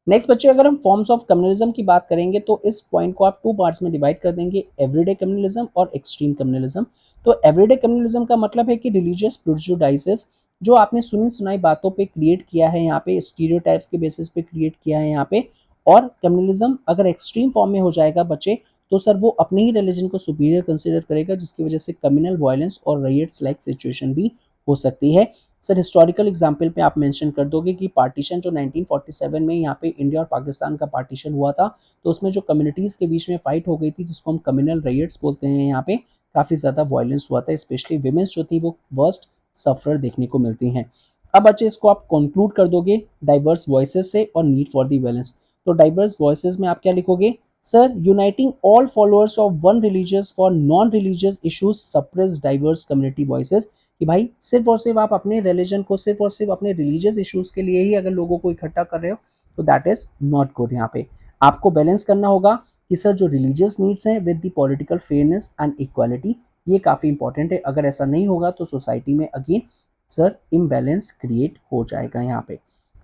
नेक्स्ट बच्चे अगर हम फॉर्म्स ऑफ कम्युनलिज्म की बात करेंगे तो इस पॉइंट को आप टू पार्ट्स में डिवाइड कर देंगे, एवरीडे कम्युनलिज्म और एक्सट्रीम कम्युनलिज्म। तो एवरीडे कम्युनलिज्म का मतलब है कि रिलीजियस प्रेजुडाइसेस जो आपने सुनी सुनाई बातों पे क्रिएट किया है, यहाँ पे स्टीरियोटाइप्स के बेसिस पे क्रिएट किया है यहाँ पे। और कम्युनलिज्म अगर एक्सट्रीम फॉर्म में हो जाएगा बच्चे, तो सर वो अपने ही रिलीजन को सुपीरियर कंसिडर करेगा, जिसकी वजह से कम्युनल वायलेंस और राइट्स लाइक सिचुएशन भी हो सकती है। सर हिस्टोरिकल एग्जाम्पल पे आप मेंशन कर दोगे कि पार्टीशन जो 1947 में यहाँ पे इंडिया और पाकिस्तान का पार्टीशन हुआ था, तो उसमें जो कम्युनिटीज़ के बीच में फाइट हो गई थी जिसको हम कम्युनल राइट्स बोलते हैं, यहाँ पे काफ़ी ज़्यादा वायलेंस हुआ था, स्पेशली विमेंस जो थी वो वर्स्ट सफर देखने को मिलती हैं। अब बच्चे इसको आप कंक्लूड कर दोगे डाइवर्स वॉइसेस से और नीड फॉर दी बैलेंस। तो डाइवर्स वॉइसेस में आप क्या लिखोगे, sir uniting all followers of one religious for non religious issues suppress diverse community voices. कि भाई सिर्फ और सिर्फ आप अपने रिलीजन को सिर्फ और सिर्फ अपने रिलीजियस इश्यूज के लिए ही अगर लोगों को इकट्ठा कर रहे हो तो दैट इज नॉट गुड। यहाँ पे आपको बैलेंस करना होगा कि सर जो रिलीजियस नीड्स हैं with the political fairness and equality, ये काफ़ी इंपॉर्टेंट है। अगर ऐसा नहीं होगा तो सोसाइटी में अगेन सर इम्बैलेंस क्रिएट हो जाएगा यहाँ पे।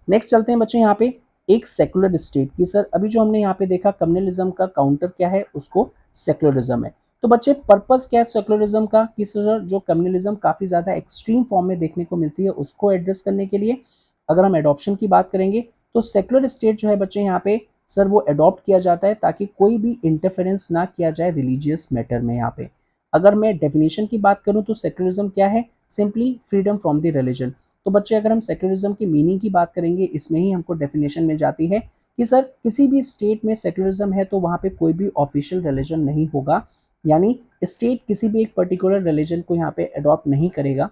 नेक्स्ट चलते हैं बच्चे यहाँ पे एक सेकुलर स्टेट की। सर अभी जो हमने यहाँ पे देखा कम्युनलिज्म का काउंटर क्या है, उसको सेकुलरिज्म है। तो बच्चे पर्पस क्या है सेकुलरिज्म का, कि सर जो कम्युनलिज्म काफ़ी ज़्यादा एक्सट्रीम फॉर्म में देखने को मिलती है उसको एड्रेस करने के लिए। अगर हम एडॉप्शन की बात करेंगे तो सेकुलर स्टेट जो है बच्चे यहाँ पे सर वो अडॉप्ट किया जाता है ताकि कोई भी इंटरफेरेंस ना किया जाए रिलीजियस मैटर में। यहाँ पे अगर मैं डेफिनेशन की बात करूँ तो सेकुलरिज्म क्या है, simply freedom from the religion. तो बच्चे अगर हम सेकुलरिज्म की मीनिंग की बात करेंगे इसमें ही हमको डेफिनेशन मिल जाती है कि सर किसी भी स्टेट में सेकुलरिज्म है तो वहाँ पे कोई भी ऑफिशियल रिलीजन नहीं होगा, यानी स्टेट किसी भी एक पर्टिकुलर रिलीजन को यहाँ पे अडॉप्ट नहीं करेगा,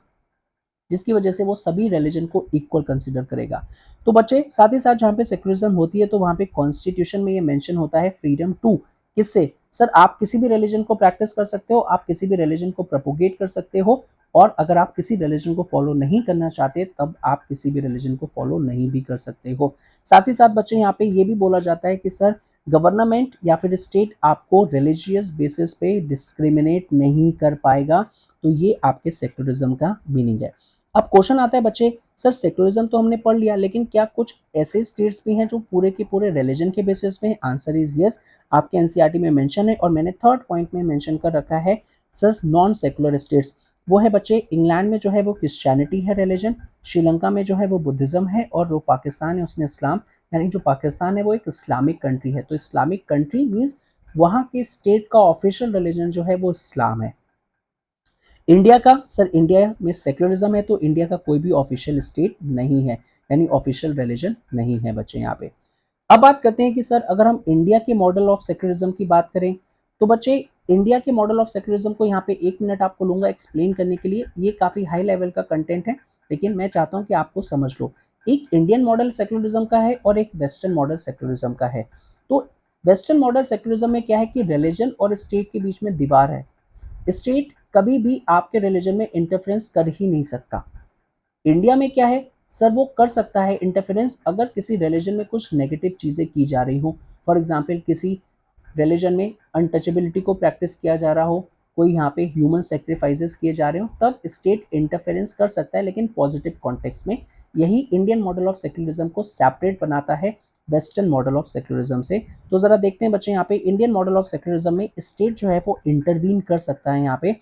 जिसकी वजह से वो सभी रिलीजन को इक्वल कंसिडर करेगा। तो बच्चे साथ ही साथ जहाँ पे सेक्युलरिज्म होती है तो वहाँ पे कॉन्स्टिट्यूशन में ये मेंशन होता है फ्रीडम टू, किससे सर, आप किसी भी रिलीजन को प्रैक्टिस कर सकते हो, आप किसी भी रिलीजन को प्रोपोगेट कर सकते हो, और अगर आप किसी रिलीजन को फॉलो नहीं करना चाहते तब आप किसी भी रिलीजन को फॉलो नहीं भी कर सकते हो। साथ ही साथ बच्चे यहाँ पे ये भी बोला जाता है कि सर, गवर्नमेंट या फिर स्टेट आपको रिलीजियस बेसिस पे डिस्क्रिमिनेट नहीं कर पाएगा। तो ये आपके सेक्युलरिज्म का मीनिंग है। अब क्वेश्चन आता है बच्चे, सर सेक्युलरिज्म तो हमने पढ़ लिया, लेकिन क्या कुछ ऐसे स्टेट्स भी हैं जो पूरे के पूरे रिलीजन के बेसिस पे हैं? Answer is yes. आपके एनसीईआरटी में मेंशन है और मैंने थर्ड पॉइंट में मेंशन कर रखा है सर, नॉन सेक्युलर स्टेट्स। वो है बच्चे, इंग्लैंड में जो है वो क्रिश्चियनिटी है रिलीजन, श्रीलंका में जो है वो बुद्धिज्म है, और जो पाकिस्तान है उसमें इस्लाम, यानी जो पाकिस्तान है वो एक इस्लामिक कंट्री है। तो इस्लामिक कंट्री मीन्स वहाँ के स्टेट का ऑफिशियल रिलीजन जो है वो इस्लाम है। इंडिया का, सर इंडिया में सेक्युलरिज्म है तो इंडिया का कोई भी ऑफिशियल स्टेट नहीं है, यानी ऑफिशियल रिलीजन नहीं है बच्चे यहाँ पे। अब बात करते हैं कि सर, अगर हम इंडिया के मॉडल ऑफ सेक्युलरिज्म की बात करें तो बच्चे, इंडिया के मॉडल ऑफ सेक्युलरिज्म को यहाँ पे 1 मिनट आपको लूंगा एक्सप्लेन करने के लिए। ये काफी हाई लेवल का कंटेंट है, लेकिन मैं चाहता हूँ कि आपको समझ लो। एक इंडियन मॉडल सेक्युलरिज्म का है और एक वेस्टर्न मॉडल सेक्युलरिज्म का है। तो वेस्टर्न मॉडल सेक्युलरिज्म में क्या है कि रिलीजन और स्टेट के बीच में दीवार है। स्टेट कभी भी आपके रिलीजन में इंटरफेरेंस कर ही नहीं सकता। इंडिया में क्या है सर, वो कर सकता है इंटरफेरेंस अगर किसी रिलीजन में कुछ नेगेटिव चीज़ें की जा रही हो। फॉर एग्जांपल, किसी रिलीजन में अनटचेबिलिटी को प्रैक्टिस किया जा रहा हो, कोई यहाँ पे ह्यूमन सेक्रीफाइसेस किए जा रहे हो, तब स्टेट इंटरफेरेंस कर सकता है, लेकिन पॉजिटिव कॉन्टेक्स्ट में। यही इंडियन मॉडल ऑफ सेक्युलरिज्म को सेपरेट बनाता है वेस्टर्न मॉडल ऑफ सेक्युलरिज्म से। तो जरा देखते हैं बच्चे, यहाँ पे इंडियन मॉडल ऑफ सेक्युलरिज्म में स्टेट जो है वो इंटरवीन कर सकता है। यहाँ पे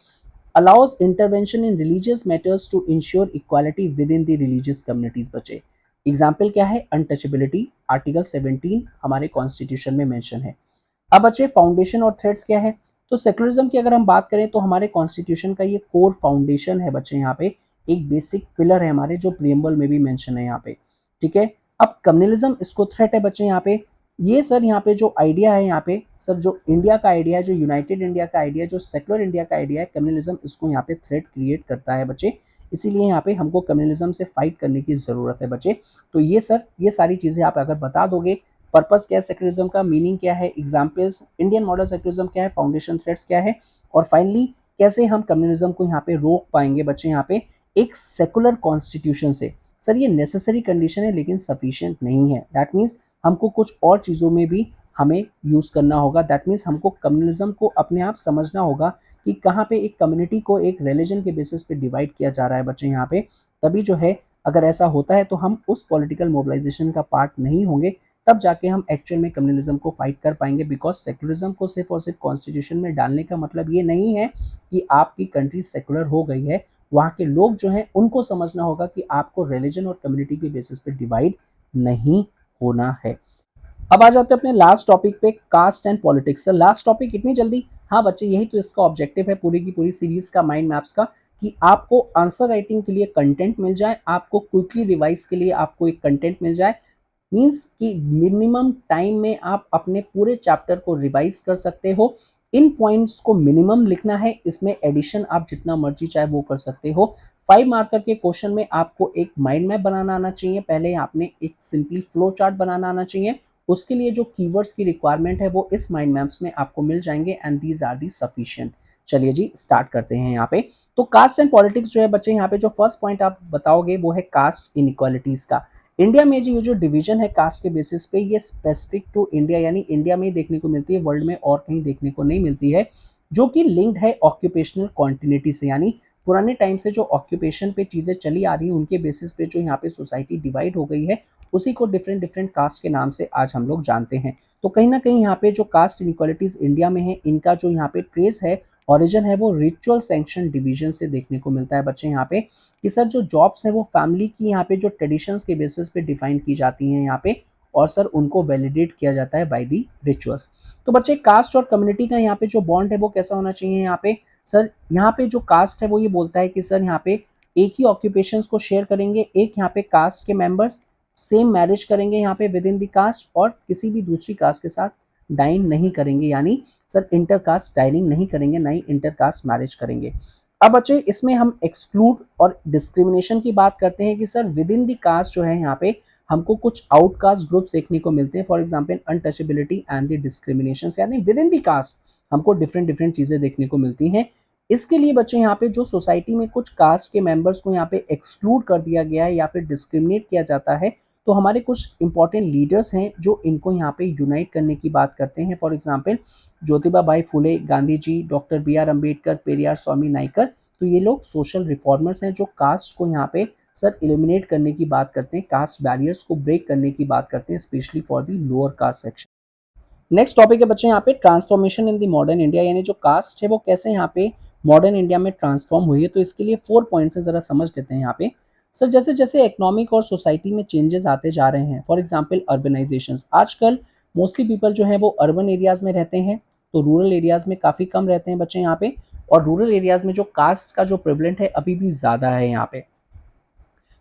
allows intervention in religious matters to ensure equality within the religious communities बचे। एग्जाम्पल क्या है? अनटचेबिलिटी, आर्टिकल 17 हमारे कॉन्स्टिट्यूशन में मेंशन है। अब बच्चे, फाउंडेशन और थ्रेड्स क्या है? तो सेक्युलरिज्म की अगर हम बात करें तो हमारे कॉन्स्टिट्यूशन का ये कोर फाउंडेशन है बच्चे, यहाँ पे एक बेसिक पिलर है हमारे, जो प्रियम्बल में भी मेंशन है यहाँ पे। ठीक है। अब कम्युनलिज्म इसको थ्रेट है बच्चे यहाँ पे। ये सर यहाँ पे जो आइडिया है, यहाँ पे सर जो इंडिया का आइडिया है, जो यूनाइटेड इंडिया का आइडिया है, जो सेक्युलर इंडिया का आइडिया है, कम्युनलिज्म इसको यहाँ पे थ्रेट क्रिएट करता है बच्चे। इसीलिए यहाँ पे हमको कम्युनलिज्म से फाइट करने की जरूरत है बच्चे। तो ये सर, ये सारी चीजें आप अगर बता दोगे, पर्पस क्या है सेक्युलरिज्म का, मीनिंग क्या है, एग्जाम्पल्स, इंडियन मॉडल सेक्युलरिज्म क्या है, फाउंडेशन थ्रेड्स क्या है, और फाइनली कैसे हम कम्युनिज्म को यहाँ पे रोक पाएंगे बच्चे, यहाँ पे एक सेकुलर कॉन्स्टिट्यूशन से। सर, ये नेसेसरी कंडीशन है लेकिन सफिशिएंट नहीं है। दैट मीन्स हमको कुछ और चीज़ों में भी हमें यूज़ करना होगा। दैट मीन्स हमको कम्युनिज्म को अपने आप समझना होगा कि कहाँ पे एक कम्युनिटी को एक रिलीजन के बेसिस पे डिवाइड किया जा रहा है बच्चे यहाँ पे। तभी जो है, अगर ऐसा होता है तो हम उस पॉलिटिकल मोबिलाइजेशन का पार्ट नहीं होंगे, तब जाके हम एक्चुअल में कम्युनलिज्म को फाइट कर पाएंगे। बिकॉज सेक्युलरिज्म को सिर्फ और सिर्फ कॉन्स्टिट्यूशन में डालने का मतलब ये नहीं है कि आपकी कंट्री सेकुलर हो गई है। वहाँ के लोग जो हैं उनको समझना होगा कि आपको रिलीजन और कम्युनिटी के बेसिस पे डिवाइड नहीं होना है। अब आ जाते हैं अपने लास्ट टॉपिक पे, caste and politics. Sir, last topic इतनी जल्दी? हाँ बच्चे, यही तो इसका ऑब्जेक्टिव है पूरी की पूरी सीरीज का, माइंड मैप्स का, कि आपको आंसर राइटिंग के लिए कंटेंट मिल जाए, आपको क्विकली रिवाइज के लिए आपको एक कंटेंट मिल जाए। मीन्स कि मिनिमम टाइम में आप अपने पूरे चैप्टर को रिवाइज कर सकते हो। इन पॉइंट्स को मिनिमम लिखना है, इसमें एडिशन आप जितना मर्जी चाहे वो कर सकते हो। 5 मार्कर के क्वेश्चन में आपको एक माइंड मैप बनाना आना चाहिए, पहले आपने एक सिंपली फ्लो चार्ट बनाना आना चाहिए। उसके लिए जो कीवर्ड्स की रिक्वायरमेंट है वो इस माइंड मैप्स में आपको मिल जाएंगे, and these are the sufficient. चलिए जी, स्टार्ट करते हैं यहाँ पे। तो कास्ट एंड पॉलिटिक्स जो है बच्चे, यहाँ पे जो फर्स्ट पॉइंट आप बताओगे वो है कास्ट इनइक्वालिटीज का। इंडिया में ये जो डिवीजन है कास्ट के बेसिस पे, ये स्पेसिफिक टू इंडिया, यानी इंडिया में देखने को मिलती है, वर्ल्ड में और कहीं देखने को नहीं मिलती है, जो कि लिंक्ड है ऑक्यूपेशनल कॉन्टिन्यूटी से। यानी पुराने टाइम से जो ऑक्यूपेशन पे चीजें चली आ रही हैं, उनके बेसिस पे जो यहाँ पे सोसाइटी डिवाइड हो गई है, उसी को डिफरेंट डिफरेंट कास्ट के नाम से आज हम लोग जानते हैं। तो कहीं ना कहीं यहाँ पे जो कास्ट इनइक्वालिटीज इंडिया में है, इनका जो यहाँ पे ट्रेस है, ओरिजिन है, वो रिचुअल सैंक्शन डिवीजन से देखने को मिलता है बच्चे यहाँ पे। कि सर जो जॉब्स है वो फैमिली की यहाँ पे जो ट्रेडिशंस के बेसिस पे डिफाइन की जाती हैं यहाँ पे, और सर उनको वैलिडेट किया जाता है बाय दी रिचुअल्स। तो बच्चे, कास्ट और कम्युनिटी का यहाँ पे जो बॉन्ड है वो कैसा होना चाहिए यहाँ पे? सर, यहाँ पे जो कास्ट है वो ये बोलता है कि सर यहाँ पे एक ही ऑक्यूपेशंस को शेयर करेंगे, एक यहाँ पे कास्ट के मेंबर्स सेम मैरिज करेंगे यहाँ पे विद इन द कास्ट, और किसी भी दूसरी कास्ट के साथ डाइन नहीं करेंगे, यानी सर इंटर कास्ट डाइनिंग नहीं करेंगे, ना ही इंटर कास्ट मैरिज करेंगे। अब बच्चे इसमें हम एक्सक्लूड और डिस्क्रिमिनेशन की बात करते हैं कि sir within the caste जो है यहाँ पे हमको कुछ आउटकास्ट ग्रुप्स देखने को मिलते हैं, for example untouchability and the discrimination, यानी विद इन द कास्ट हमको डिफरेंट डिफरेंट चीजें देखने को मिलती हैं। इसके लिए बच्चे यहाँ पे जो सोसाइटी में कुछ कास्ट के मेंबर्स को यहाँ पे एक्सक्लूड कर दिया गया है या फिर डिस्क्रिमिनेट किया जाता है, तो हमारे कुछ इंपॉर्टेंट लीडर्स हैं जो इनको यहाँ पे यूनाइट करने की बात करते हैं। For example Jyotiba Bai Phule, Gandhi ji, doctor B R Ambedkar, Periyar Swami Naicker, तो ये लोग सोशल रिफॉर्मर्स हैं जो कास्ट को यहाँ पे सर इलिमिनेट करने की बात करते हैं, कास्ट बैरियर्स को ब्रेक करने की बात करते हैं, specially for the lower cast section. Next topic है बच्चे यहाँ पे transformation in the modern India, यानी जो कास्ट है वो कैसे यहाँ पे मॉडर्न इंडिया में ट्रांसफॉर्म हुई है। तो इसके लिए 4 पॉइंट्स है, जरा समझ लेते हैं यहाँ पे। सर जैसे जैसे इकोनॉमिक और सोसाइटी में चेंजेस आते जा रहे हैं, फॉर एग्जाम्पल अर्बनाइजेशन, आजकल मोस्टली पीपल जो है वो अर्बन एरियाज में रहते हैं, तो रूरल एरियाज में काफी कम रहते हैं बच्चे यहाँ पे। और रूरल एरियाज में जो कास्ट का जो प्रेवलेंट है अभी भी ज्यादा है यहाँ पे।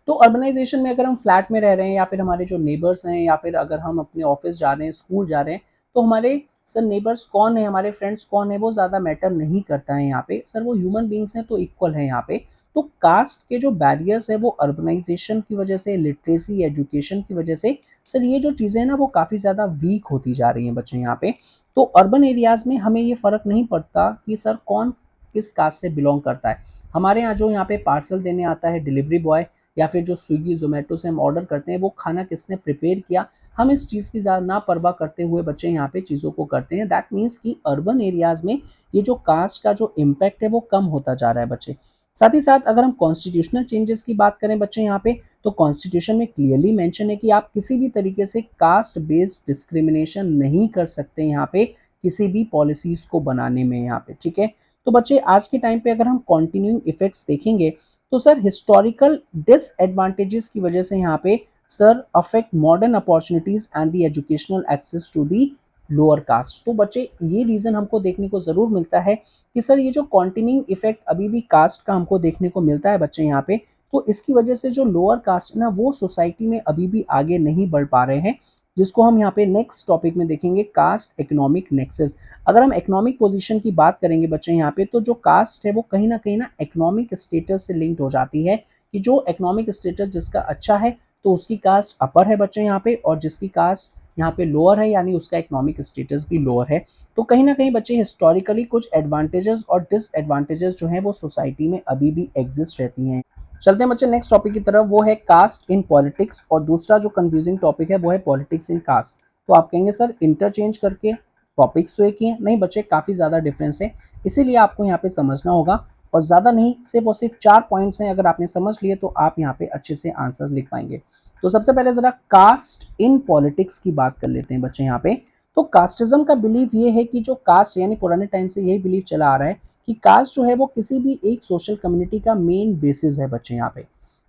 तो अर्बनाइजेशन में अगर हम फ्लैट में रह रहे हैं या फिर हमारे जो नेबर्स हैं या फिर अगर हम अपने ऑफिस जा रहे हैं, स्कूल जा रहे हैं, तो हमारे सर नेबर्स कौन है, हमारे फ्रेंड्स कौन है, वो ज़्यादा मैटर नहीं करता है यहाँ पे। सर वो ह्यूमन बींग्स हैं तो इक्वल है यहाँ पे। तो कास्ट के जो बैरियर्स है वो अर्बनाइजेशन की वजह से, लिटरेसी, एजुकेशन की वजह से, सर ये जो चीज़ें हैं ना वो काफ़ी ज़्यादा वीक होती जा रही हैं बच्चे यहाँ पे। तो अर्बन एरियाज़ में हमें ये फ़र्क नहीं पड़ता कि सर कौन किस कास्ट से बिलोंग करता है। हमारे यहाँ जो यहाँ पे पार्सल देने आता है डिलीवरी बॉय, या फिर जो स्विगी जोमेटो से हम ऑर्डर करते हैं, वो खाना किसने प्रिपेयर किया, हम इस चीज़ की ज़्यादा ना परवाह करते हुए बच्चे यहाँ पे चीज़ों को करते हैं। दैट मीन्स कि अर्बन एरियाज़ में ये जो कास्ट का जो इम्पैक्ट है वो कम होता जा रहा है बच्चे। साथ ही साथ अगर हम कॉन्स्टिट्यूशनल चेंजेस की बात करें बच्चे यहाँ पे, तो कॉन्स्टिट्यूशन में क्लियरली मेंशन है कि आप किसी भी तरीके से कास्ट बेस्ड डिस्क्रिमिनेशन नहीं कर सकते यहाँ पे किसी भी पॉलिसीज को बनाने में यहाँ पे, ठीक है। तो बच्चे आज के टाइम पे अगर हम कॉन्टिन्यूइंग इफेक्ट्स देखेंगे, तो सर हिस्टोरिकल डिसएडवांटेजेस की वजह से यहाँ पे sir affect modern opportunities and the educational access to the lower caste. तो बच्चे ये रीजन हमको देखने को जरूर मिलता है कि सर ये जो कॉन्टिन्यूइंग इफेक्ट अभी भी कास्ट का हमको देखने को मिलता है बच्चे यहाँ पे, तो इसकी वजह से जो लोअर कास्ट है ना वो सोसाइटी में अभी भी आगे नहीं बढ़ पा रहे हैं, जिसको हम यहाँ पे नेक्स्ट टॉपिक में देखेंगे, कास्ट इकोनॉमिक नेक्सेस। अगर हम इकोनॉमिक पोजीशन की बात करेंगे बच्चे यहाँ पे, तो जो कास्ट है वो कहीं ना इकोनॉमिक स्टेटस से लिंक्ड हो जाती है, कि जो इकोनॉमिक स्टेटस जिसका अच्छा है तो उसकी कास्ट अपर है बच्चे यहाँ पे, और जिसकी कास्ट यहाँ पे लोअर है यानी उसका इकोनॉमिक स्टेटस भी लोअर है। तो कहीं ना कहीं बच्चे हिस्टोरिकली कुछ एडवांटेजेस और डिसएडवांटेजेस जो है वो सोसाइटी में अभी भी एग्जिस्ट रहती हैं। चलते हैं बच्चे नेक्स्ट टॉपिक की तरफ, वो है कास्ट इन पॉलिटिक्स, और दूसरा जो कंफ्यूजिंग टॉपिक है वो है पॉलिटिक्स इन कास्ट। तो आप कहेंगे सर इंटरचेंज करके टॉपिक्स तो एक ही है, नहीं बच्चे काफ़ी ज़्यादा डिफरेंस है, इसीलिए आपको यहाँ पे समझना होगा। और ज़्यादा नहीं, सिर्फ और सिर्फ 4 पॉइंट्स हैं, अगर आपने समझ लिए तो आप यहाँ पे अच्छे से आंसर्स लिख पाएंगे। तो सबसे पहले ज़रा कास्ट इन पॉलिटिक्स की बात कर लेते हैं बच्चे यहाँ पे। तो कास्टिज्म का बिलीव ये है कि जो कास्ट, यानी पुराने टाइम से यही बिलीव चला आ रहा है कि कास्ट जो है वो किसी भी एक सोशल कम्युनिटी का मेन बेसिस है बच्चे यहाँ पे।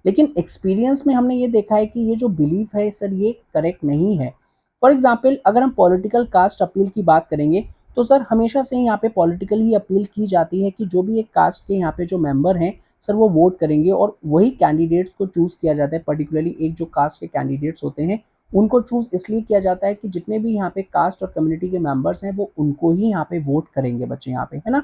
लेकिन एक्सपीरियंस में हमने ये देखा है कि ये जो बिलीफ है सर ये करेक्ट नहीं है। फॉर एग्जाम्पल अगर हम पॉलिटिकल कास्ट अपील की बात करेंगे, तो सर हमेशा से यहाँ पे पॉलिटिकल ही अपील की जाती है कि जो भी एक कास्ट के यहाँ पे जो मेंबर हैं सर वो वोट करेंगे, और वही कैंडिडेट्स को चूज किया जाता है। पर्टिकुलरली एक जो कास्ट के कैंडिडेट्स होते हैं उनको चूज इसलिए किया जाता है कि जितने भी यहाँ पे कास्ट और कम्युनिटी के मेंबर्स हैं वो उनको ही यहाँ पे वोट करेंगे बच्चे यहाँ पे, है ना।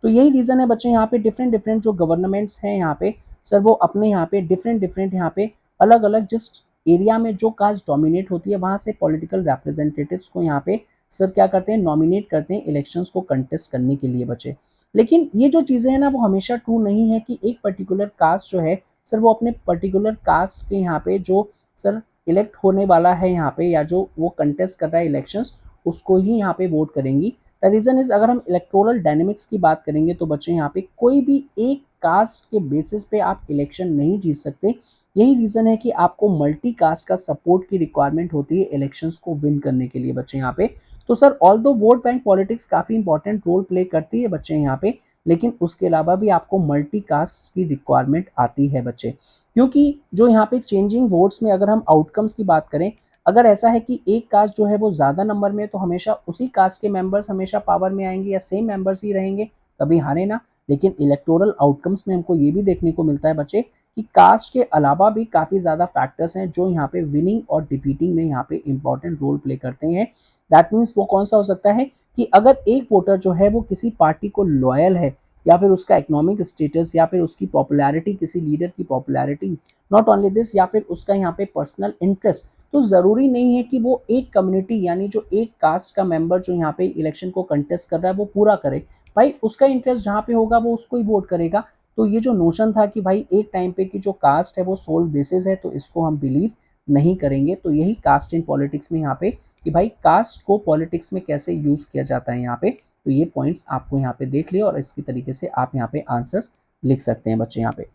तो यही रीजन है बच्चे यहाँ पे डिफरेंट डिफरेंट जो गवर्नमेंट्स हैं यहाँ पे सर वो अपने यहाँ पे डिफरेंट डिफरेंट यहाँ पे अलग अलग जिस एरिया में जो कास्ट डोमिनेट होती है वहां से पॉलिटिकल रिप्रेजेंटेटिव्स को यहाँ पे सर क्या करते हैं, नॉमिनेट करते हैं इलेक्शंस को कंटेस्ट करने के लिए बच्चे। लेकिन ये जो चीज़ें हैं ना वो हमेशा ट्रू नहीं है कि एक पर्टिकुलर कास्ट जो है सर वो अपने पर्टिकुलर कास्ट के यहाँ पे जो सर इलेक्ट होने वाला है यहाँ पे या जो वो कंटेस्ट कर रहा है इलेक्शंस उसको ही यहाँ पे वोट करेंगी। द रीज़न इज अगर हम इलेक्टोरल डायनेमिक्स की बात करेंगे तो बच्चे यहाँ पे कोई भी एक कास्ट के बेसिस पे आप इलेक्शन नहीं जीत सकते। यही रीज़न है कि आपको मल्टी कास्ट का सपोर्ट की रिक्वायरमेंट होती है इलेक्शंस को विन करने के लिए बच्चे यहाँ पे। तो सर ऑल दो वोट बैंक पॉलिटिक्स काफ़ी इंपॉर्टेंट रोल प्ले करती है बच्चे यहाँ पे, लेकिन उसके अलावा भी आपको मल्टी कास्ट की रिक्वायरमेंट आती है बच्चे। क्योंकि जो यहाँ पे चेंजिंग वोट्स में अगर हम आउटकम्स की बात करें, अगर ऐसा है कि एक कास्ट जो है वो ज़्यादा नंबर में, तो हमेशा उसी कास्ट के मेंबर्स हमेशा पावर में आएंगे या सेम मेंबर्स ही रहेंगे, कभी हारे ना। लेकिन इलेक्टोरल आउटकम्स में हमको ये भी देखने को मिलता है बच्चे कि कास्ट के अलावा भी काफ़ी ज़्यादा फैक्टर्स हैं जो यहाँ पे विनिंग और डिफीटिंग में यहाँ पे इंपॉर्टेंट रोल प्ले करते हैं। दैट मीन्स वो कौन सा हो सकता है कि अगर एक वोटर जो है वो किसी पार्टी को लॉयल है या फिर उसका इकोनॉमिक स्टेटस या फिर उसकी पॉपुलैरिटी, किसी लीडर की पॉपुलैरिटी, नॉट ओनली दिस, या फिर उसका यहाँ पे पर्सनल इंटरेस्ट। तो ज़रूरी नहीं है कि वो एक कम्युनिटी यानी जो एक कास्ट का मेंबर जो यहाँ पे इलेक्शन को कंटेस्ट कर रहा है वो पूरा करे। भाई उसका इंटरेस्ट जहाँ पे होगा वो उसको ही वोट करेगा। तो ये जो नोशन था कि भाई एक टाइम पे की जो कास्ट है वो सोल बेसिस है, तो इसको हम बिलीव नहीं करेंगे। तो यही कास्ट इन पॉलिटिक्स में यहाँ पे कि भाई कास्ट को पॉलिटिक्स में कैसे यूज किया जाता है यहाँ पे। तो ये पॉइंट्स आपको यहाँ पे देख लिया और इसकी तरीके से आप यहाँ पे आंसर्स लिख सकते हैं बच्चे यहाँ पे।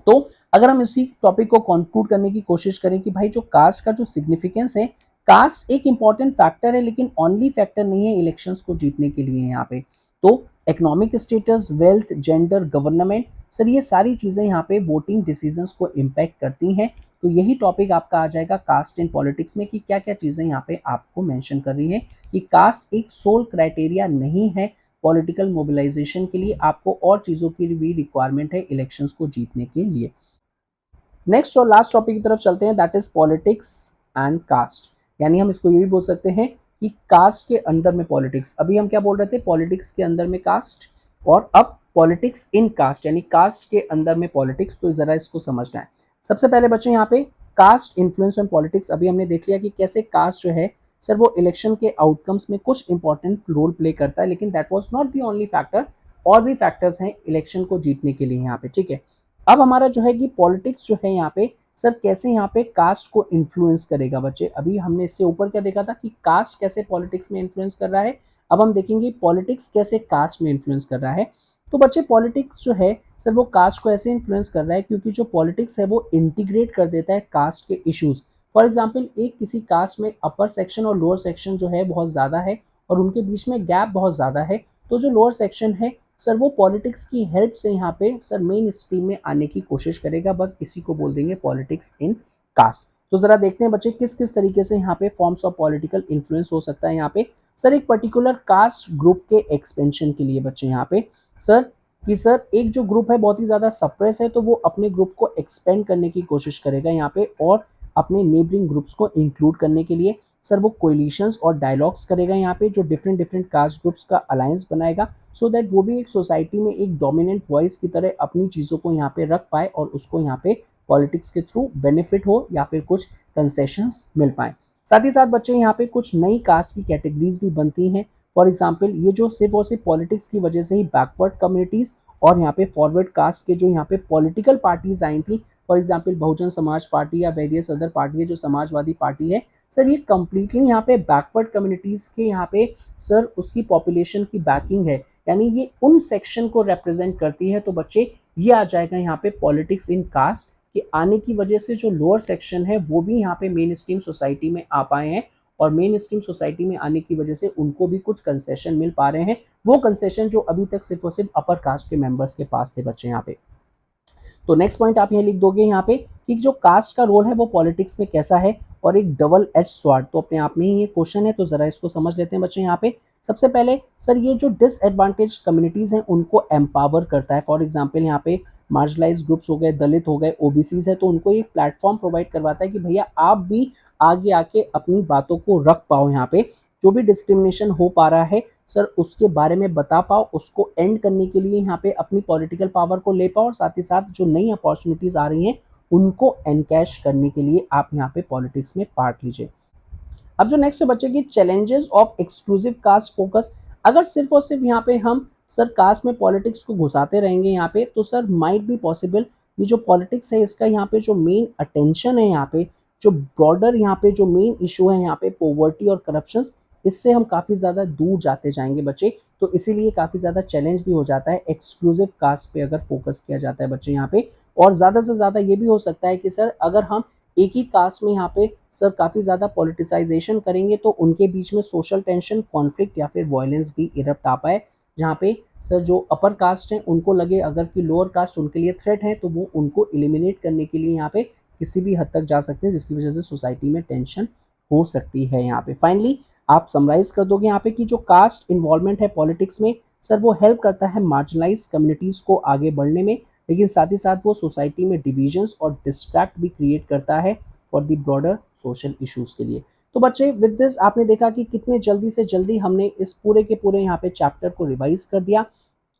तो अगर हम इसी टॉपिक को कंक्लूड करने की कोशिश करें कि भाई जो कास्ट का जो सिग्निफिकेंस है, कास्ट एक इंपॉर्टेंट फैक्टर है लेकिन ओनली फैक्टर नहीं है इलेक्शंस को जीतने के लिए यहाँ पे। तो economic status, wealth, gender, government, sir ये सारी चीजें यहाँ पे वोटिंग डिसीजंस को इम्पैक्ट करती हैं। तो यही टॉपिक आपका आ जाएगा कास्ट इन पॉलिटिक्स में कि क्या क्या चीजें यहाँ पे आपको मेंशन कर रही है कि कास्ट एक सोल क्राइटेरिया नहीं है पॉलिटिकल मोबिलाइजेशन के लिए, आपको और चीजों की भी रिक्वायरमेंट है इलेक्शंस को जीतने के लिए। नेक्स्ट और लास्ट टॉपिक की तरफ चलते हैं, that is politics and caste. यानी हम इसको ये भी बोल सकते हैं कि कास्ट के अंदर में पॉलिटिक्स। अभी हम क्या बोल रहे थे, पॉलिटिक्स के अंदर में कास्ट, और अब पॉलिटिक्स इन कास्ट यानी कास्ट के अंदर में पॉलिटिक्स। तो जरा इसको समझना है। सबसे पहले बच्चे यहाँ पे कास्ट इन्फ्लुएंस ऑन पॉलिटिक्स, अभी हमने देख लिया कि कैसे कास्ट जो है सर वो इलेक्शन के आउटकम्स में कुछ इंपॉर्टेंट रोल प्ले करता है, लेकिन that was not the only factor. और भी फैक्टर्स हैं इलेक्शन को जीतने के लिए यहाँ पे, ठीक है। अब हमारा जो है कि पॉलिटिक्स जो है यहाँ पे सर कैसे यहाँ पे कास्ट को इन्फ्लुएंस करेगा बच्चे। अभी हमने इससे ऊपर क्या देखा था कि कास्ट कैसे पॉलिटिक्स में इन्फ्लुएंस कर रहा है, अब हम देखेंगे पॉलिटिक्स कैसे कास्ट में इन्फ्लुएंस कर रहा है। तो बच्चे पॉलिटिक्स जो है सर वो कास्ट को ऐसे इन्फ्लुएंस कर रहा है क्योंकि जो पॉलिटिक्स है वो इंटीग्रेट कर देता है कास्ट के इश्यूज। फॉर एग्जाम्पल एक किसी कास्ट में अपर सेक्शन और लोअर सेक्शन जो है बहुत ज़्यादा है और उनके बीच में गैप बहुत ज़्यादा है, तो जो लोअर सेक्शन है सर वो पॉलिटिक्स की हेल्प से यहाँ पे सर मेन स्ट्रीम में आने की कोशिश करेगा। बस इसी को बोल देंगे पॉलिटिक्स इन कास्ट। तो जरा देखते हैं बच्चे किस किस तरीके से यहाँ पे फॉर्म्स ऑफ पॉलिटिकल इन्फ्लुएंस हो सकता है यहाँ पे। सर एक पर्टिकुलर कास्ट ग्रुप के एक्सपेंशन के लिए बच्चे यहाँ पे सर कि सर एक जो ग्रुप है बहुत ही ज्यादा सप्रेस है तो वो अपने ग्रुप को एक्सपेंड करने की कोशिश करेगा यहाँ पे और अपने नेबरिंग ग्रुप्स को इंक्लूड करने के लिए सर वो कोलिशंस और डायलॉग्स करेगा यहाँ पे, जो डिफरेंट डिफरेंट कास्ट ग्रुप्स का अलायंस बनाएगा सो दैट वो भी एक सोसाइटी में एक डोमिनेंट वॉइस की तरह अपनी चीज़ों को यहाँ पे रख पाए और उसको यहाँ पे पॉलिटिक्स के थ्रू बेनिफिट हो या फिर कुछ कंसेशंस मिल पाए। साथ ही साथ बच्चे यहाँ पे कुछ नई कास्ट की कैटेगरीज भी बनती हैं। फॉर एग्जाम्पल ये जो सिर्फ और सिर्फ पॉलिटिक्स की वजह से ही बैकवर्ड कम्युनिटीज और यहाँ पे फॉरवर्ड कास्ट के जो यहाँ पे पॉलिटिकल पार्टीज आई थी, for example Bahujan Samaj party या वेरियस अदर पार्टी है जो समाजवादी पार्टी है, सर ये कंप्लीटली यहाँ पे बैकवर्ड कम्युनिटीज के यहाँ पे सर उसकी पॉपुलेशन की बैकिंग है, यानी ये उन सेक्शन को रिप्रेजेंट करती है। तो बच्चे ये आ जाएगा यहाँ पे पॉलिटिक्स इन कास्ट के आने की वजह से जो लोअर सेक्शन है वो भी यहाँ पे मेन स्ट्रीम सोसाइटी में आ पाए हैं और मेन स्ट्रीम सोसाइटी में आने की वजह से उनको भी कुछ कंसेशन मिल पा रहे हैं, वो कंसेशन जो अभी तक सिर्फ और सिर्फ अपर कास्ट के मेंबर्स के पास थे बच्चे यहाँ पे। तो नेक्स्ट पॉइंट आप यहाँ लिख दोगे यहाँ पे कि जो कास्ट का रोल है वो पॉलिटिक्स में कैसा है और एक डबल एज स्वॉर्ड। तो अपने आप में ही ये क्वेश्चन है, तो जरा इसको समझ लेते हैं बच्चे यहाँ पे। सबसे पहले सर ये जो डिसएडवांटेज कम्युनिटीज हैं उनको एम्पावर करता है। फॉर एग्जाम्पल यहाँ पे मार्जिनलाइज ग्रुप्स हो गए, दलित हो गए, ओबीसीज है, तो उनको एक प्लेटफॉर्म प्रोवाइड करवाता है कि भैया आप भी आगे आके अपनी बातों को रख पाओ, यहाँ पे जो भी डिस्क्रिमिनेशन हो पा रहा है सर उसके बारे में बता पाओ, उसको एंड करने के लिए यहाँ पे अपनी पॉलिटिकल पावर को ले पाओ और साथ ही साथ जो नई अपॉर्चुनिटीज आ रही हैं उनको एनकैश करने के लिए आप यहाँ पे पॉलिटिक्स में पार्ट लीजिए। अब जो नेक्स्ट बच्चे की challenges of exclusive caste focus, अगर सिर्फ और सिर्फ यहाँ पे हम सर कास्ट में पॉलिटिक्स को घुसाते रहेंगे यहाँ पे तो सर माइट बी पॉसिबल ये जो पॉलिटिक्स है इसका यहाँ पे जो मेन अटेंशन है यहाँ पे जो ब्रॉडर यहाँ पे जो मेन इशू है यहाँ पे पॉवर्टी और करप्शन, इससे हम काफ़ी ज़्यादा दूर जाते जाएंगे बच्चे। तो इसीलिए काफ़ी ज़्यादा चैलेंज भी हो जाता है एक्सक्लूसिव कास्ट पे अगर फोकस किया जाता है बच्चे यहाँ पे। और ज़्यादा से ज़्यादा ये भी हो सकता है कि सर अगर हम एक ही कास्ट में यहाँ पे सर काफ़ी ज़्यादा पॉलिटिसाइजेशन करेंगे तो उनके बीच में सोशल टेंशन, कॉन्फ्लिक्ट या फिर वायलेंस भी इरप्ट आ पाए, जहाँ पे सर जो अपर कास्ट हैं उनको लगे अगर कि लोअर कास्ट उनके लिए थ्रेट है तो वो उनको एलिमिनेट करने के लिए यहाँ पे किसी भी हद तक जा सकते हैं, जिसकी वजह से सोसाइटी में टेंशन हो सकती है यहाँ पे। फाइनली आप समराइज कर दोगे यहाँ पे कि जो कास्ट इन्वॉल्वमेंट है पॉलिटिक्स में सर वो हेल्प करता है मार्जिनलाइज कम्युनिटीज़ को आगे बढ़ने में, लेकिन साथ ही साथ वो सोसाइटी में डिविजन्स और डिस्ट्रैक्ट भी क्रिएट करता है for the broader social issues के लिए। तो बच्चे विद दिस आपने देखा कि कितने जल्दी से जल्दी हमने इस पूरे के पूरे यहाँ पे चैप्टर को रिवाइज कर दिया,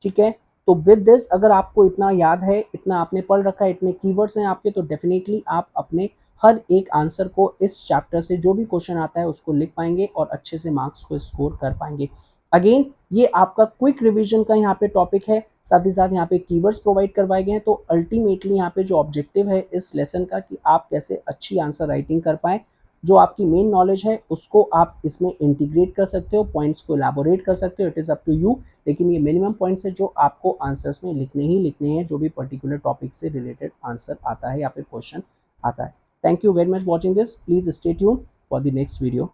ठीक है। तो विद दिस अगर आपको इतना याद है, इतना आपने पढ़ रखा है, इतने कीवर्ड्स हैं आपके, तो डेफिनेटली आप अपने हर एक आंसर को इस चैप्टर से जो भी क्वेश्चन आता है उसको लिख पाएंगे और अच्छे से मार्क्स को स्कोर कर पाएंगे। अगेन ये आपका क्विक रिवीजन का यहाँ पे टॉपिक है, साथ ही साथ यहाँ पे कीवर्ड्स प्रोवाइड करवाए गए हैं। तो अल्टीमेटली यहाँ पे जो ऑब्जेक्टिव है इस लेसन का कि आप कैसे अच्छी आंसर राइटिंग कर पाएँ, जो आपकी मेन नॉलेज है उसको आप इसमें इंटीग्रेट कर सकते हो, पॉइंट्स को एलैबोरेट कर सकते हो, it is up to you. लेकिन ये मिनिमम पॉइंट्स है जो आपको आंसर्स में लिखने ही लिखने हैं, जो भी पर्टिकुलर टॉपिक से रिलेटेड आंसर आता है या फिर क्वेश्चन आता है। Thank you very much watching this, please stay tune for the next video.